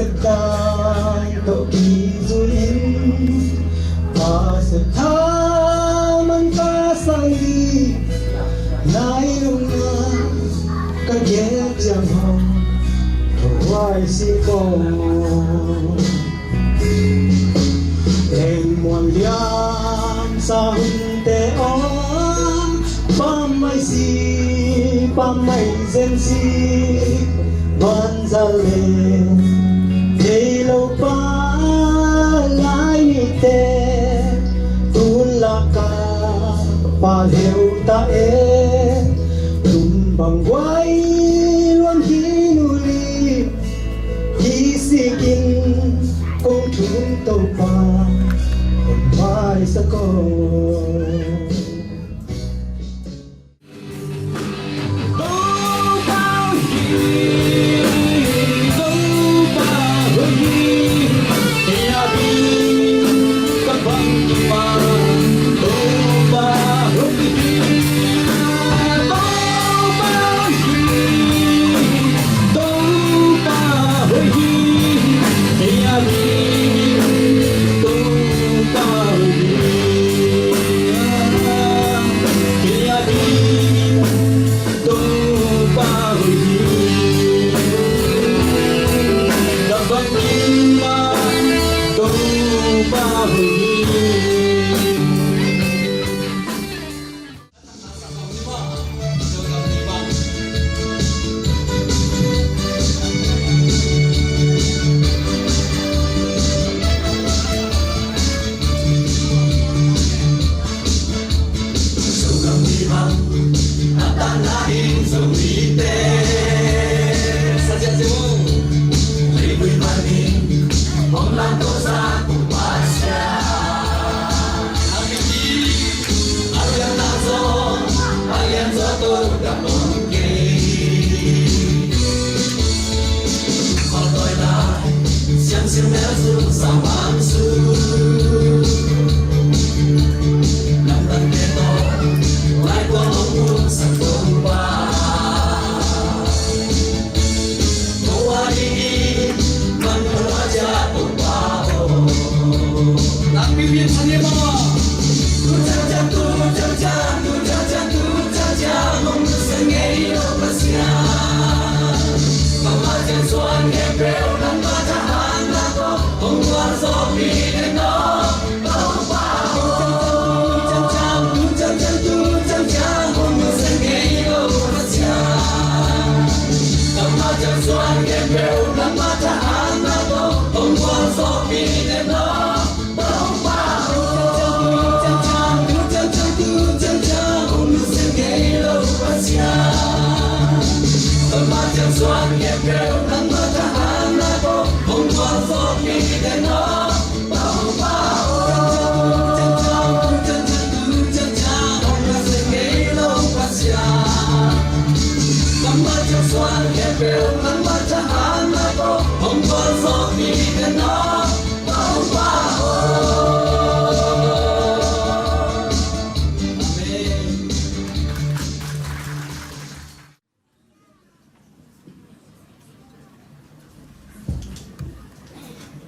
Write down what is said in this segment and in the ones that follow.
sẽ đang cậu đi du in và sẽ tha mang ta sang đi nay lúc nào cái ghé chẳng hồng hoài si con em muốn liam sa hun te on pam mai zen si ban ra lên để lâu pa lại ni te tu la ca pa leo ta e tum bang quay luôn hi nu li hi si kin công chúng tàu pa còn mai sẽ có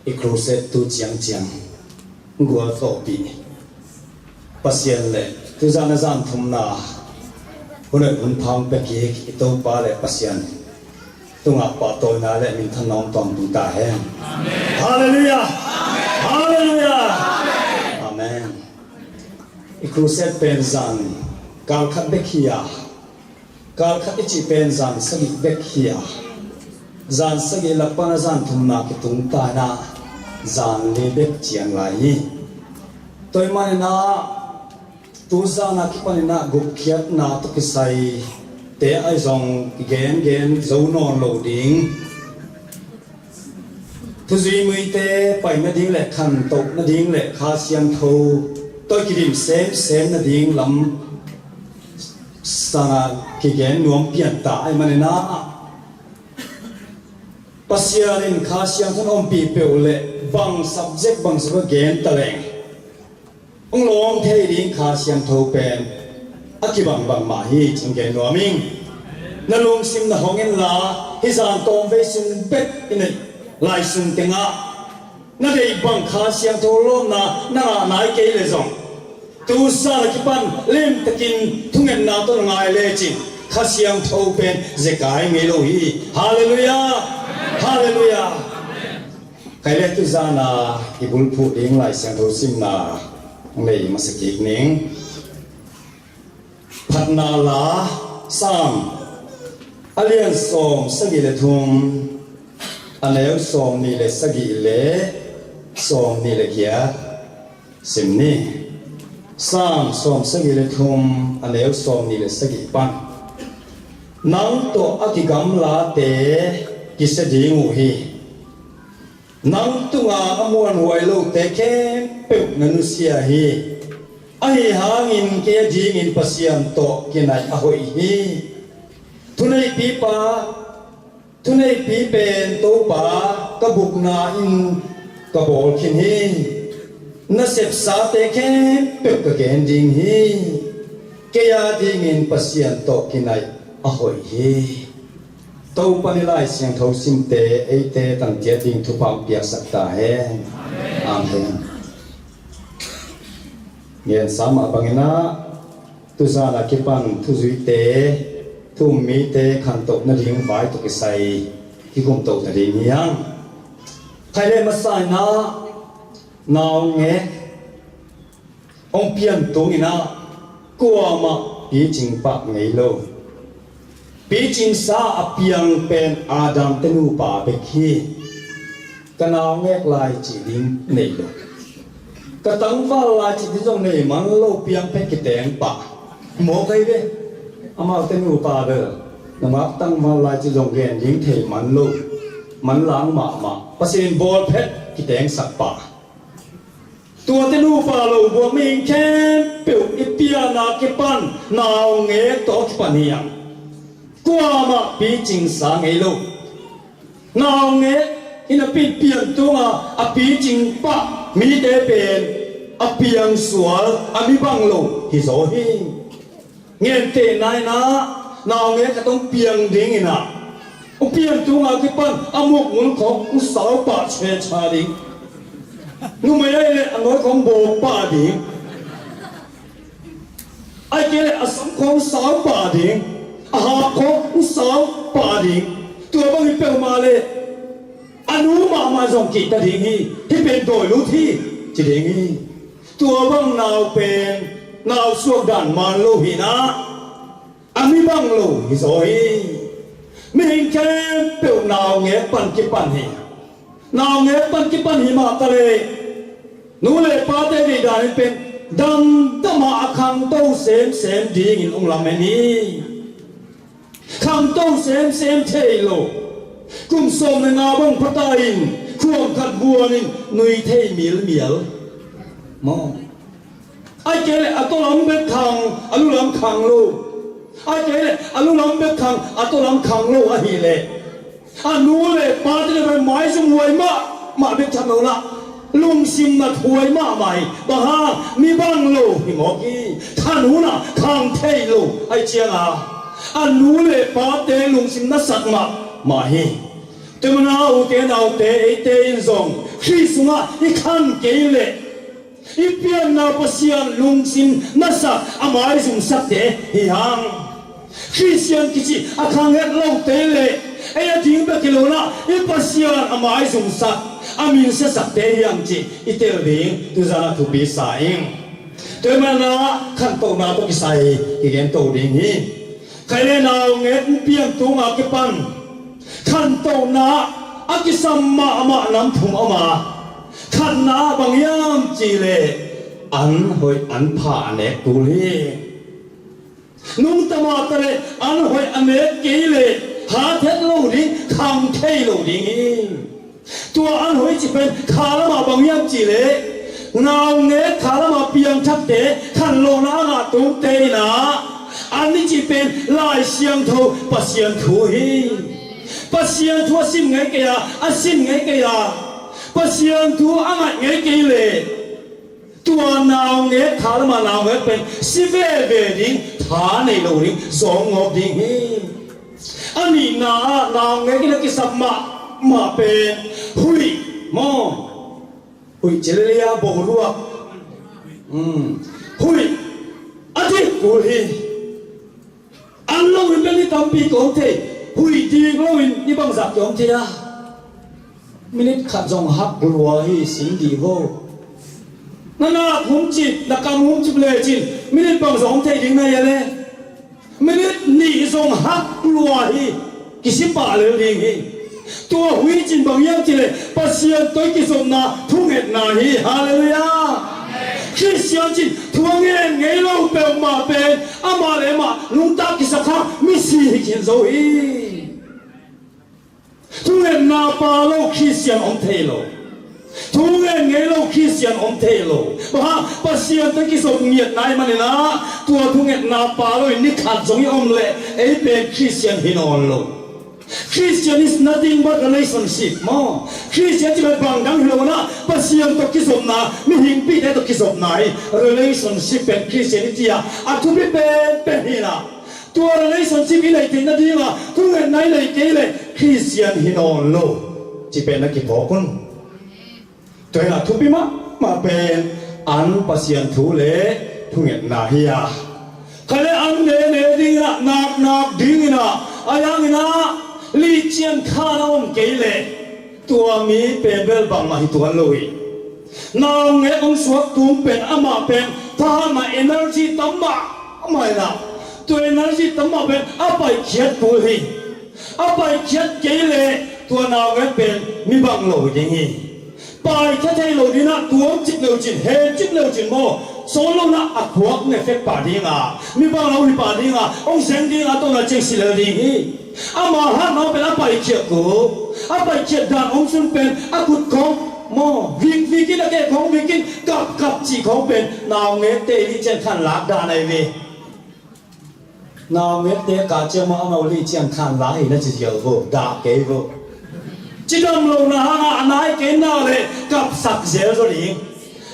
Ikroset tu chiang gua topi pasien le tu zana zan thumna hunan phang pe ki to pa le pasien tu nga pa to na le min thanom tom tu ta he hallelujah hallelujah amen Ikroset pen zan kal khat bekhia kal khat ichi pen zan sagi bekhia zan sagi lakpa zan thumna ki tung ta na zan le bek chiang lai toy man na tu zana ki pan na gup khiat na to ki sai te ai zong gen zo non lo ding tu zui mui te pai na ding le khan tok na ding le kha siam tho toy ki dim sem na ding lam sanga ki gen nuam pian ta ai man na pasiarin kha siam thon om pi pe le bang subject bang so gen taleng ong long thei ding kha siam tho pen akibang bang ma hi changgen nuaming na lung sim na hongen la hi zan tom ve sin bet in ลายสุนเตงะนั่นเองบังคาเสียงโทรล้มนะนั่งนายเกยเลยจงตูซาลกิปันเล่มตะกินทุ่งเงินนาต้นไงเลยจิข้าเสียงโทรเป็นเจกายเมโลฮีฮาเลลูยาฮาเลลูยาใครเล่นตุซานาอิบุลพูดเองลายเสียงโทรซิมนาเลยมาสกิกนิงพัฒนาลาสามอเลียนสองสกิเลทุมอันเลวสองนี่เลสกิเลสองนี่เลเกียสิมนี่สามสองสกิเลทุมอันเลวสองนี่เลสกิปันนังตัวอธิกรรมลาเตกิสดีงูฮีนังตัวงาอมวนหวยลูกเตแค่เปิดนันเสียฮีไอหางินเกียจีงินปัสยันโตกินไออหอยฮีทุนไอปีปาทุนไอปีเป็นโตปากระบุกนาอินกระบอกขินฮีนัเสพสาเตแค่เปิดกระเกนดิงฮีเกียจีงินปัสยันโตกินไออหอยฮีโตปนิลายเสียงทศสิมเตไอเตตั้งเจดิงทุพามเปียสักตาเฮอาเมนเงียนสามบังนะตุซาลาคิปันทุจุยเตทุมมีเตขันตกนาดิ่งไว้ตุกิไซที่คุมตกนาดิ่งยังใครเล่นมาใส่นะนาวเงองเพียนตัวนี้นะกลัวมาปีจิงปะไงโลปีจิงสาอเปียงเป็นอาดัมเตนูป่าเบคีกันนาวเงลายจีดิงในโลกระตั้งว่าลายจิตที่ตรงนี้มันโลเปียงเป็นกิเตงปะหมอใครเว้อามาเต็มอุปาเด้อนะมาตั้งว่าลายจิตตรงเกณฑ์ยิงเทมันโลมันล้างมาปัสสินบอลเพชรกิเตงสักปะตัวเต็มอุปาโลบัวมิงแค่เปียวอิเปียนาเกปันนาวเงตอกปันยังกว่ามาปีจิงสาเงโลนาวเงอินาปีเปียนตัวอาปีจิงปะมีเตเป็นอเปียงสวลอามิบังโลฮิโซฮิเงินเตนายนะนาวเงี้ยก็ต้องเปียงดิ้งนะอุเปียงตัวงาคิปันอามุกมุนของอุสาวป่าเชชาดิ้งนู่ไม่ได้เลยอันน้อยของโบป่าดิ้งไอ้เกลอสมของสาวป่าดิ้งอาหาของอุสาวป่าดิ้งตัวบางทีเปลมาเลยอนุมาส่งกิตดิ่งฮีที่เป็นโดยรู้ที่จะดิ่งฮีตัวบังนาวเป็นนาวสวกดันมันโลหินะอามิบังโลหิโซฮีไม่เห็นแค่เปลนาวเงี้ยปันกิปันฮีนาวเงี้ยปันกิปันฮีมาตะเลนู่เลยปาเตดีดานี่เป็นดังตมาคังโตเซมดิ่งอินองลาเมนีคังโตเซมเทโลกุมสมในนาบังพระตาอินควงขัดบัวนินนุยเทมีลมองไอ้เจเลอตุลัมเบคังอลุลัมคังโลไอ้เจเลอลุลัมเบคังอตุลัมคังโลอะฮีเลอานูเลปาติเลไปไม้สมวยมาเบทันโนละลุงซิมนัดหวยมาใหม่บ้ามีบังโลฮิโมกีท่านูนะคังเทโลไอ้เจียงอานูเลปาเตลุงซิมนัดสักมาฮีแต่มันเอาเกณฑ์เอาเตอินซงคริสต์มาอีขันเกลเลอีเปียนนาปัสยันลุงซินนัสอามาริสุมสักเตฮิฮังคริสเตียนกิจิอาคังเฮลงเตเลไอ้ทิ้งไปกิโลนะอีปัสยันอามาริสุมสักอามินเสสักเตฮิฮังจิอีเตลดิงตุจานาทุบิสาอิงแต่มันนะขันโตนาตุกิไซอีเกนโตดิงฮีใครเล่นเอาเงี้ยเปียนตัวมาเก็บปันขันโตนาอากิสัมมาอามานำถุงอมาขันนาบางยามจีเลอันหอยอันผ่าเนกกุลีนุ่งตมาตะเลอันหอยอันเนกกีเลหาเทโลดิคังเทโลดิตัวอันหอยจีเป็นขาละมาบางยามจีเลนาวเนกขาละมาเปียงชักเตขันโลนาอาตุเตนะอันนี้จีเป็นลายเสียงโทปัสเสียงทูฮีปัสเสียงทัวซิมไงเกียอาซิมไงเกียปัสเสียงทัวอ่างไงเกียเลยตัวนาวเงยขาละมานาวเงยเป็นสิเวดิ้งฐานในโลดิ้งสองงบดิ้งอันนี้นาวเงยกินกิสัมมา มาเป็นหุยมอหุยเจริญาบอกรัวหุยอาทิตย์กูฮีอันเราเป็นนี่ทำปีกองเทหุยดีเราเป็นนี่บังสักยองเทียมินิขัดจงฮักรัวฮีสิงดีโวนั่นน่ะหุ่นจิตนักการหุ่นจิตเลยจินมินิบังสองเทยิงไงเลยมินินี่จงฮักรัวฮีกิสิบาเลยลิงฮีตัวหุยจินบางอย่างจิเลยปัสยาตัวกิสมนาทุ่งเอ็ดนาฮีฮาเลลูยาคริสเตียนจินทุ่งเอ็ดไงเราเป็นมาเป็นอามาเลมาลุงตากิสักข้ามิสิกินโซฮีทุ่งเอ็ดนาปาโลคริสเตียนองเทโลทุ่งเอ็ดไงเราคริสเตียนองเทโลบ้าปัสยาตัวกิสมเงียดนายมันนะตัวทุ่งเอ็ดนาปาโลนิขัดจงยอมเล่ไอเป็นคริสเตียนฮินอนโลChristian is nothing but relationship มั้ง Christian จะเป็นบางดังเหรอนะปัสยามตกิสมนาไม่หิงปีได้ตกิสมไหน relationship เป็น Christianity อ่ะทุกที่เป็นนี่นะตัว relationship อะไรถึงนั่นดีนะทุกอย่างไหนเลยเกเลย Christian ฮินอนโลจะเป็นนักกีฬาคนตัวน่ะทุกปีมาเป็นอันปัสยามทุเลทุกอย่างนาเฮียใครอันเดเนดิ้งนะนักดิ้งนะอายังนะลีเจียนข้าน้องเกลตัวมีเป็นเบลบังมาให้ตัวลุยนางเงยองสวดตุ้มเป็นอามาเป็นถ้ามา energy ตั้มมาไม่ละตัว energy ตั้มมาเป็นอาไปเขียดตัวฮีอาไปเขียดเกลตัวนางเงยเป็นมีบังโลอย่างงี้ไปแค่ใจโลดีนะตัวจิตเร็วจิตเฮจิตเร็วจิตโมโซโลนะอักพวกเนี่ยเฟกป่าดีงามีบังเราดีป่าดีงาองเซนดีงาตัวน่ะเจสิเลดีฮีอามาฮะน้องเป็นอาไปเขียดกูอาไปเขียดด่านองสุนเป็นอากุดของโมวิ่งกินอะไรของวิ่งกินกับจีของเป็นนาวเมเตลิเจนขันลักด่านไอเวนาวเมเตกาเจมาเอาลิเจนขันลักให้นั่นจะเยอะกูด่าเกย์กูจิตดำลงนะฮะนายเกย์น่าเลยกับสักเสียสุดอี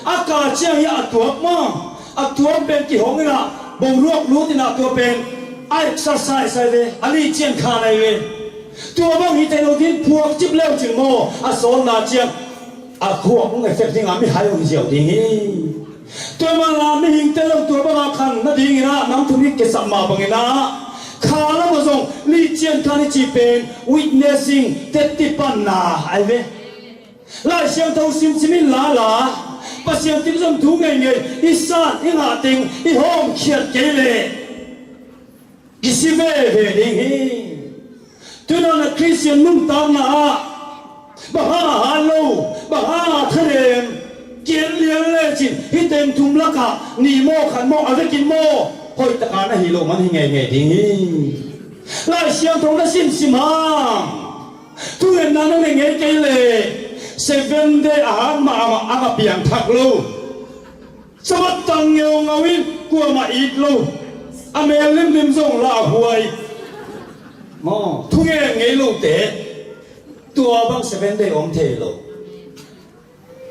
อากาศเชียงยาตัวมั่งตัวเป็นกี่ห้องนี่นะบ่งรวบรู้ที่น่ะตัวเป็นexercise ไอ้เว้อันนี้เจียนขาไอ้เว้ตัวบางทีแต่เราที่พวกจิบเลี้ยวจึงโมสอนนาเจียนพวกมึงไอ้เฟกที่งานไม่หายองเจียวดีตัวมันลาไม่หิงแต่เราตัวบางคันนั่นดีงี้นะน้ำทุนิกเกสัมมาบังงี้นะขาแล้วมาส่งลีเจียนขานี่จีเป็น witnessing เต็ดติปันนาไอ้เว้ลายเสียงเท่าซิมมิลาปัสเสียงที่ส่งทุ่งไงอีสานอีหาติงอีห้องเขียดเกลกิสิเวเวดิฮีตัวนั้นคริสเตียนนุ่มตามนะบ้าฮัลโหลบ้าทะเลเกียนเลี้ยงเล่จินฮิเต็มทุ่มละกะนีโมขันโมอะไรกินโมหอยตะการนะฮีโร่มันยังไงดิฮีลายเสียงตรงนั้นสิมาตัวนั้นนั่นยังไงเกลเซเว่นเดย์อาหารมาอากาเปียงทักลูสวัสดิ์ตังเงงาวินกลัวมาอีกลูอเมริกส่งลาหวยมอทุกอย่างไงลูกเตะตัวบางเซเว่นเดย์อมเทโล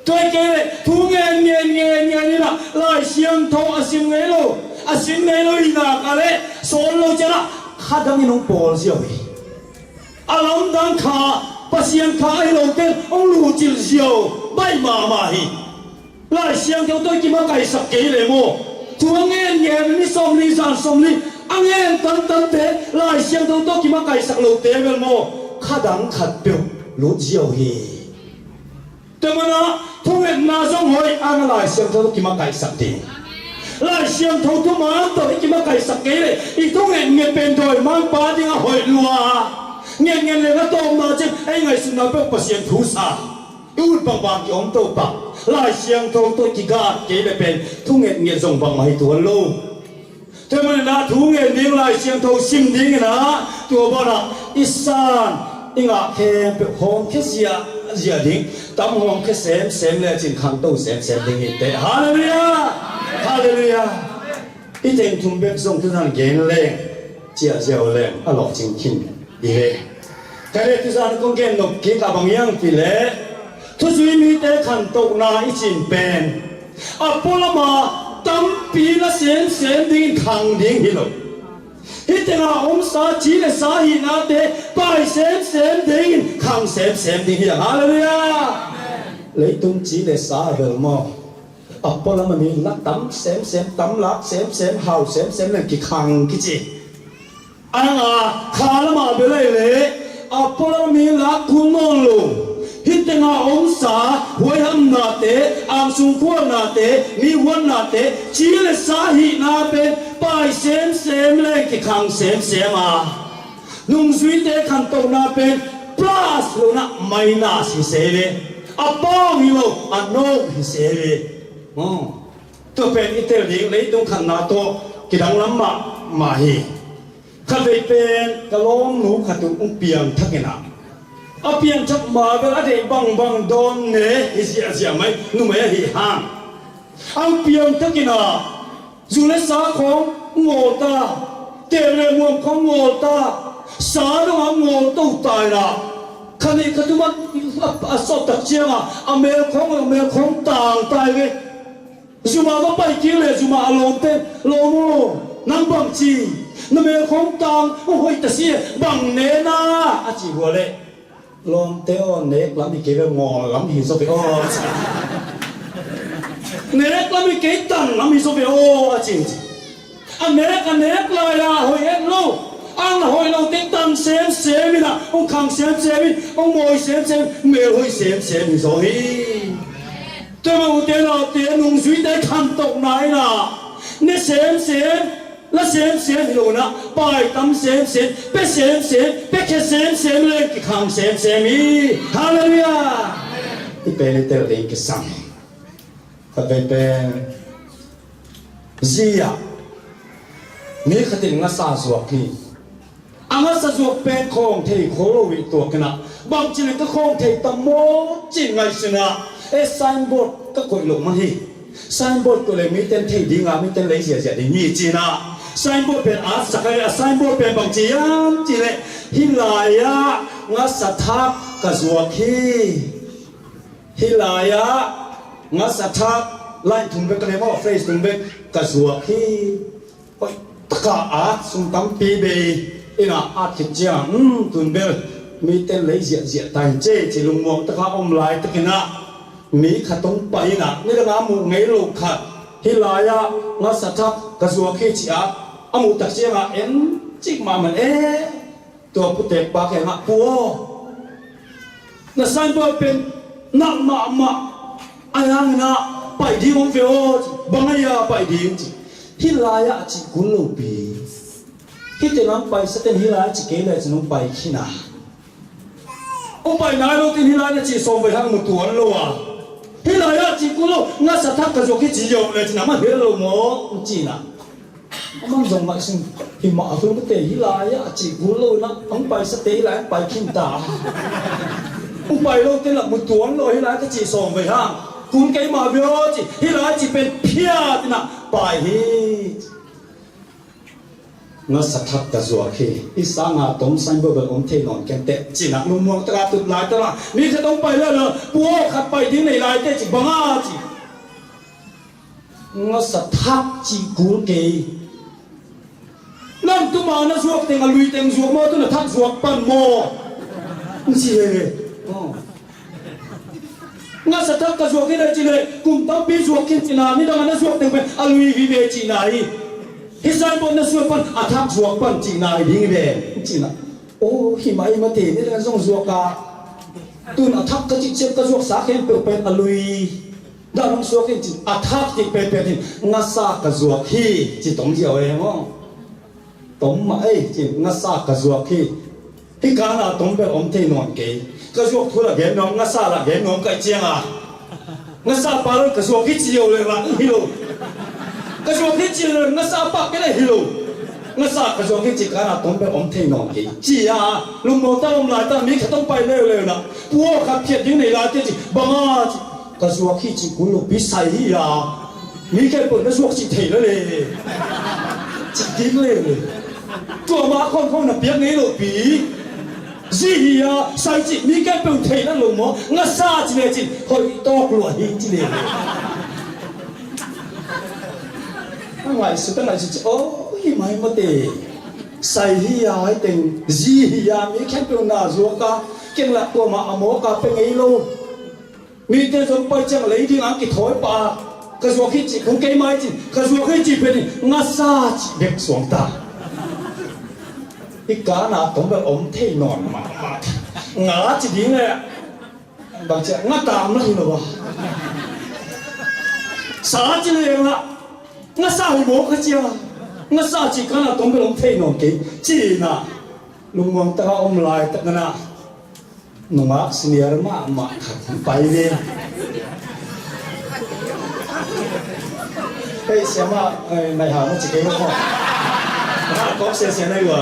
ตัวเกลทุกอย่างเงี้ยนี่นะลายเสียงทองอาศิมไงลูอาศิมไงลูอีน่ากันเลยโซโลเจนะข้าดังยิ่งปอลเสียวอารมณ์ดังข้าปัสยังข้าไอ้ลูกเตะองลูจิลเสียวไม่มาฮีลายเสียงเท่าตัวกี่มาไก่สักเกลเลยโมตัวเงี้ยนี่สมลีสมลีอันเงี้ยตั้งเตะลายเสียงตรงโต๊ะกี่มาไก่สักลูกเตะเวลโมข้าดังขัดเปียวรู้เจียวฮีแต่มันนะทุ่งเอ็ดนาส่งหอยอันลายเสียงตรงโต๊ะกี่มาไก่สักทีลายเสียงทุ่งมาตัวกี่มาไก่สักเกเลยอีทุ่งเอ็ดเงี้ยเป็นโดยมันปาดิ้งหอยลัวเงี้ยเลยก็โตมาจึงไอ้ไงสุนัขเป็นปัสยังทุสาอูดบางกี่อมโตปะลายเสียงทองตัวกี่กาเกลเป็นทุ่งเงี้ยส่งบางมาให้ตัวลูกเธอมันนะทุ่งเงี้ยลายเสียงทองซิมดิ้งนะตัวบ้านอิสานอิงอ่ะแค่เป็นห้องแค่เสียดิ้งตั้มห้องแค่เซมเลยจินขังโตเซมดิ้งอีกแต่ฮาเลลูยาอีเต็งทุ่งเบ็ดส่งทุกท่านเก่งแรงเจียวแรงอร่อยจริงขึ้นดีเลยแต่เด็กทุกท่านก็เก่งหนุกกินกับบางอย่างที่เล่ทุกสิ่งมีแต่ขันตกนาอีจินเป็นพอละมาตั้มปีละเซนดิ้งขังดิ้งฮิโล ฮิตนาองศาจีเลสาหินาเตไปเซมดิ่งขังเซมดิ่งฮาเลลูยาเลยตุ้งจีเลสาเบลมออัปปลามันมีนักตั้มเซมตั้มลักเซมเฮาเซมนั่นกี่ขังกี่จีอันน่ะขาละมาเบลเลยอัปปลามีลักคุณมองลูฮิตนาองศาหวยหัมนาเตอังสุงพัวนาเตมีวันนาเตจีเลสาหินาเป็นไปเซมเลยกี่ขังเซมอ่ะนุ่งสวีเตขันโตนาเป็น plus โลนะไม่น่าสิเสเลอัปปองฮิโลอันโนฮิเสเลตัวเป็นอิตาลีเลยต้องขันนาโตกิดังลำมาฮีข้าไปเป็นกะล้มหนูขัดตุ้งเปียงทักกินาอาเปียงจับมาเป็นอะไรบังโดนเนฮิเสียไหมนุ่มไม่ฮิฮางเอาเปียงทักกินาจุเลสาของโง่ตาเตเรมวมของโง่ตาสาดงโง่ต้องตายละคันนี้ขัดมันสอบตักเชียงอเมริของต่างตายเลยจุมาก็ไปกินเลยจุมาลงเต้นลงโม่นังบังจีนั่นเป็นของต่างโอ้ยแต่เสียบังเนน่าอาจีหัวเลยลงเต้นเน็กล้ำมีเกลืองอล้ำหินโซเฟียเน็กล้ำมีเกลือตันล้ำหินโซเฟียอาจีอันเน็กเลยละหอยเอ็นลูอังหอยเราติ๊กตันเซมมินะองคังเซมมิองมอยเซมเมลหอยเซมมิโซฮีแต่มาอุเทนเราเตียนุ่งสวีได้ขันตกไหนน่ะเนี่ยเซมและเซมฮิโลนะไปตั้มเซมเป็ดเซมเป็ดแค่เซมเลยกี่ขังเซมอีฮาเลลูยาที่เป็นเตอร์เองก็สั่งถ้าเป็นซียนี่ขติงาซาสวกที่อังาซาสวกเป็นของเทโคโลวิตัวกันนะบางทีก็ของเทตโมจิงไงสินะไซน์บอร์ดก็กดลงมาที่ไซน์บอร์ดก็เลยมีเต็มที่ดีงามมีเต็มเลยเสียดีนี่จีน่าไซน์บอร์ดเป็นอาสักเลยไซน์บอร์ดเป็นบางจีนจีเลยฮิลายะงาสัทธกะสวกีฮิลายะงาสัทธไล่ถุงเบกเลยว่าเฟรชถุงเบกกะสวกีโอ้ยตะกาอาสุนตัมปีเบอินาอาทิตย์จังถุงเบกมีเต็มเลยเสียตายเจ๊จีลุงมองตะกาอมลายตะกินะมีขัดตรงไปนะนี่ละงามูไงลูกขัดฮิลายะงาสัทธกะสวกีจีอาอามูตักเชียงเอ็นจิกมามันตัวพุทธปากแห่งปัวน่ะสันบัวเป็นนักมาอายังนะไปดีของเฟียวบังไงไปดีจริงฮิลายะจิกุลบีฮิตนังไปสเตนฮิลายะจิเกลจะนุ่งไปขี้นาองไปนายเราตินฮิลายะจิส่งไปทางมุตัวนั่นโลวะฮิลายะจิกุลงาสัทธกะสวกีจิโยเลยจะนำมาเฮโลโมจีน่ะมันจงมาสิหิมะทุ่งเตยฮิลายะจิกุโลนะองไปสเตยแล้วไปขินตาองไปโลตินละมุตัวนั่นโลฮิลายะจิส่งไปทางคุณไกมาเบียวจิฮิลายะจิเป็นเพียตินะไปฮิงาสัทธกะสวกีอิสางาตมสันเบอร์อมเทนอนแกนเตจินะมุมองตราตุลายตระนี่จะต้องไปแล้วเหรอปัวขัดไปที่ไหนลายเตจิบังอาจิงาสัทธจิกุลเกนั่นตัวมานะสวกเต็งลุยเต็งสวกมาตัวน่ะทักสวกปันโมจีเลยงั้นสัตว์ก็สวกที่ไหนจีเลยกุมตั้งปีสวกกินจีน่านี่ดังนั้นสวกเต็งเป็นอลุยวิเวจีน่าอีฮิซันบนนะสวกปันอาทักสวกปันจีน่าอีดิ่งเบจีน่าโอ้หิมะหิมะเตนี่ดังนั้นส่งสวกกาตุนอาทักก็จิเจ็บก็สวกสาเข้มเป็นอลุยดังนั้นสวกที่จีอาทักที่เป็นที่งั้นสากก็สวกที่จีตรงเดียวเองมั้งตมมาจิงาซากะสวกที่การนาตมเบอมเทนอนเกกะสวกทุละเกนงาซาละเกนงกะเจียงงาซาปาลกะสวกที่จิโยเลยละฮิโลกะสวกที่จิโยงาซาปะเกเลยฮิโลงาซากะสวกที่จิการนาตมเบอมเทนอนเกจีอาลุงโมตาอมลายตามีขะต้องไปเร็วๆนะปัวขับเพียดอยู่ในลายเตจิบังอาจิกะสวกที่จิกุลบิไซฮิยามีแค่เปิดกะสวกจิเทเลยจิกินเลยตัวมาคนน่ะเปียกนี้หรอปีจีฮียใส่จิมีแค่เป็นเทนั่นหรอหมองาซาจิเลยจิคอยตอกลัวหินจิเลยตั้งไหลสุดตั้งไหลจิโอ้ยไม่มาเตะ ใส่ฮิยาให้เต็งจีฮิยามีแค่เป็นหน้าจัวกาเก่งละตัวมาอโมกาเป็นไงลูกมีแต่สมไปจังเลยที่อังกฤษถอยปากระทรวงขี้จีคงเก่งไหมจีกระทรวงขี้จีเป็นงัดซาจีเด็กสวงตาอีกาหน้าต้องแบบอมเทนอนมางาจีดีเลยบางทีงัดตามนะที่หนูว่าสาจีเลยละงัดซาหิโมกจีอ่ะงัดซาจีกันนะต้องแบบอมเทนอนเก่งจีน่ะลุงวังตาอมลายตะกันนะนุ่งอ่ะสิเนียร์มาไปเลยเฮ้ยเสียมาในหามันจะเก่งมากก็เสียในหัว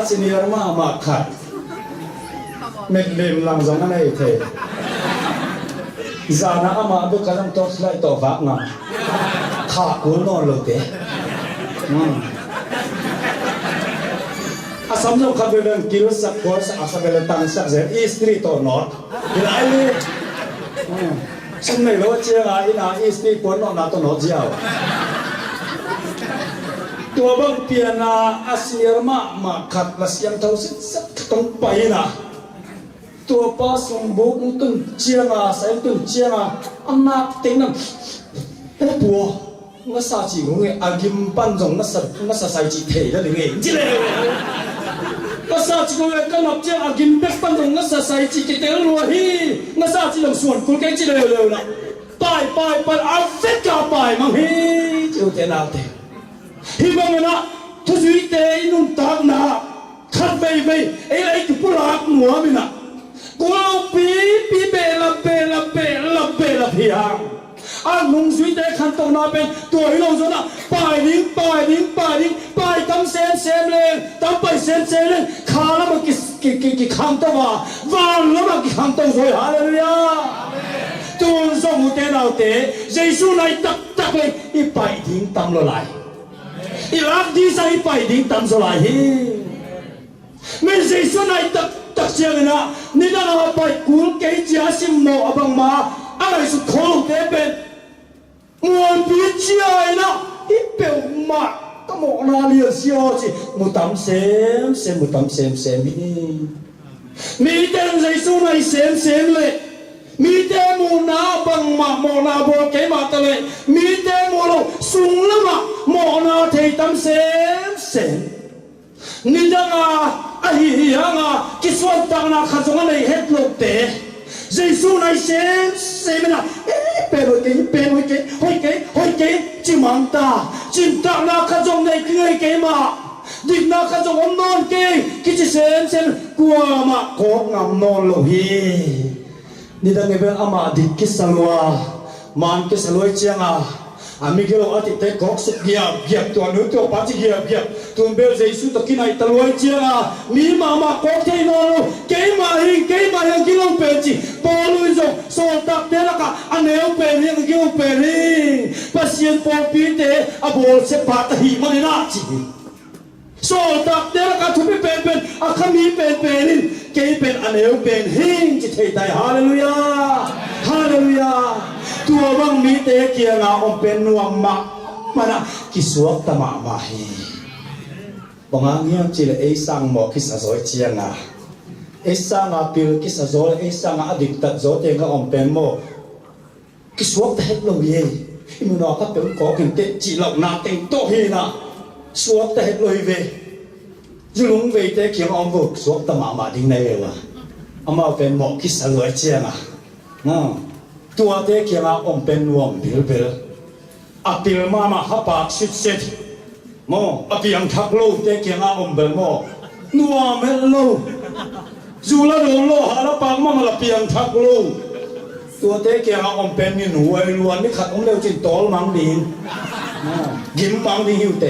สิเนียร์มาขัดเม็ดเล่มหลังจากนั้นไอ้เทจานะอามาดูกันต้องสไลด์ต่อฟักงาขากูนอนเลยเต้อาสมยงขับเดินกิโลสักกว่าสักอาสเบลตังสักเสียอีสตรีตัวนอดอีไรเลยฉันไม่รู้เจ้าอีน่าอีสตรีตัวนอดน่าตัวนอดเจ้าตัวบางเปียนาอาเซียมาขัดละเสียงเท่าสักต้องไปนะตัวป้าสมบูรณ์ตุนเจียงใส่ตุนเจียงอันนักเต็งนั่นเฮ้ยปัวงั้นซาจีงงอากิมปันจงงั้นซาใส่จีเทแล้วหรือไงจีเลยงั้นซาจีงงกันนับเจียงอากิมเป็กปันจงงั้นซาใส่จีเทแล้วรัวฮีงั้นซาจีลงส่วนคุณแกจีเลยเลยนะไปอาเฟกาไปมังฮีจิวเตนาเตฮีบังนะทุกสิ่งเตยนุ่นตากนะขัดไปไอ้ไรที่พลักหัวมินะกูเอาปีเบลเพียงนุ่งสิ่งเตยขันตรงนั้นเป็นตัวฮิโลโซนะไปดิ้งไปทำเซมเลยทำไปเซมเลยข้าแล้วมันกี่คำตัววันแล้วมันกี่คำตัวสวยฮาเลลูยาตัวสมุทรเตนาเตเยซูในตักเลยอีไปดิ้งตำละลายอีรักดีใส่ไปดิ้งตำสลายฮีไม่ใช่ส่วนไหนตักเชียงนะนี่นั่นเอาไปกูเกยจีอาชิมโมอบังมาอะไรสุดโคลเตเป็นมวนพิจิตรนะอีเปียวมาก็มองนาเลียเสียวจีมุตำเซมมีแต่ใส่ส่วนไหนเซมเลยมีแต่มูนาบังมาโมนาโบเกมาตะเลยมีแต่มูโลสุงละมาโมนาเทตำเซมนี่ดังอ่ะฮียงกิสวันตังนาขัดสงอะไรเฮ็ดลูกเตะเจสูในเซมนะเป็นไว้เกหอยเกจิมันตาจินตังนาขัดสงในเกยเกมาดิบนาขัดสงอมนอนเกกิจเซมกลัวมาโคกงามนอนโลฮีนี่ดังเองอามาดิกิสลัวมันกิสลัวเชียงอามิเกลอาทิตย์ก็สุดเกียบตัวนู้นตัวปัจจิเกียบตัวเบลเจสุตะกินไอตะลวยเจียมีมาโคกเทนอลเกยมายังกิโลเปจิปอลุยโซโซตักเตละกะอันเนลเปริยังกิโลเปริปัสยันปอปีเตอโบเซปาตหิมันน่าจิโซตักเตละกะทุบเป็นอาคามีเป็นเกยเป็นอันเนลเป็นหิงจิตเทไตฮาเลลูยาตัวบางมีเตะเกียงอมเป็นนวมมันกิสวกตมามาฮีบางอย่างจีเลสังโมกิสะโซเชียงสังปิลกิสะโซสังอดิกตัดโซเตงอมเป็นโมกิสวกเทโลยีอิมุนอก็เป็นก่อขึ้นเตจีเหล่านาเต็งโตฮีนะสวกเทโลยีเวยุลงเวเตะเกียงอมบุกสวกตมาดิ้งในเววะอามาเป็นโมกิสะโซเชียงตัวเด็กยังอมเป็นวงเบลอปิลมาฮับปากสุดเสร็จโมอปิยังทักโลเด็กยังอมเบลโมนัวเมลโลจูลาโดโลฮาราปังมาลปิยังทักโลตัวเด็กยังอมเป็นมีหนูไอ้ล้วนนี่ขัดอมเร็วจิตโตลมังดียิ้มปังดีหิวเต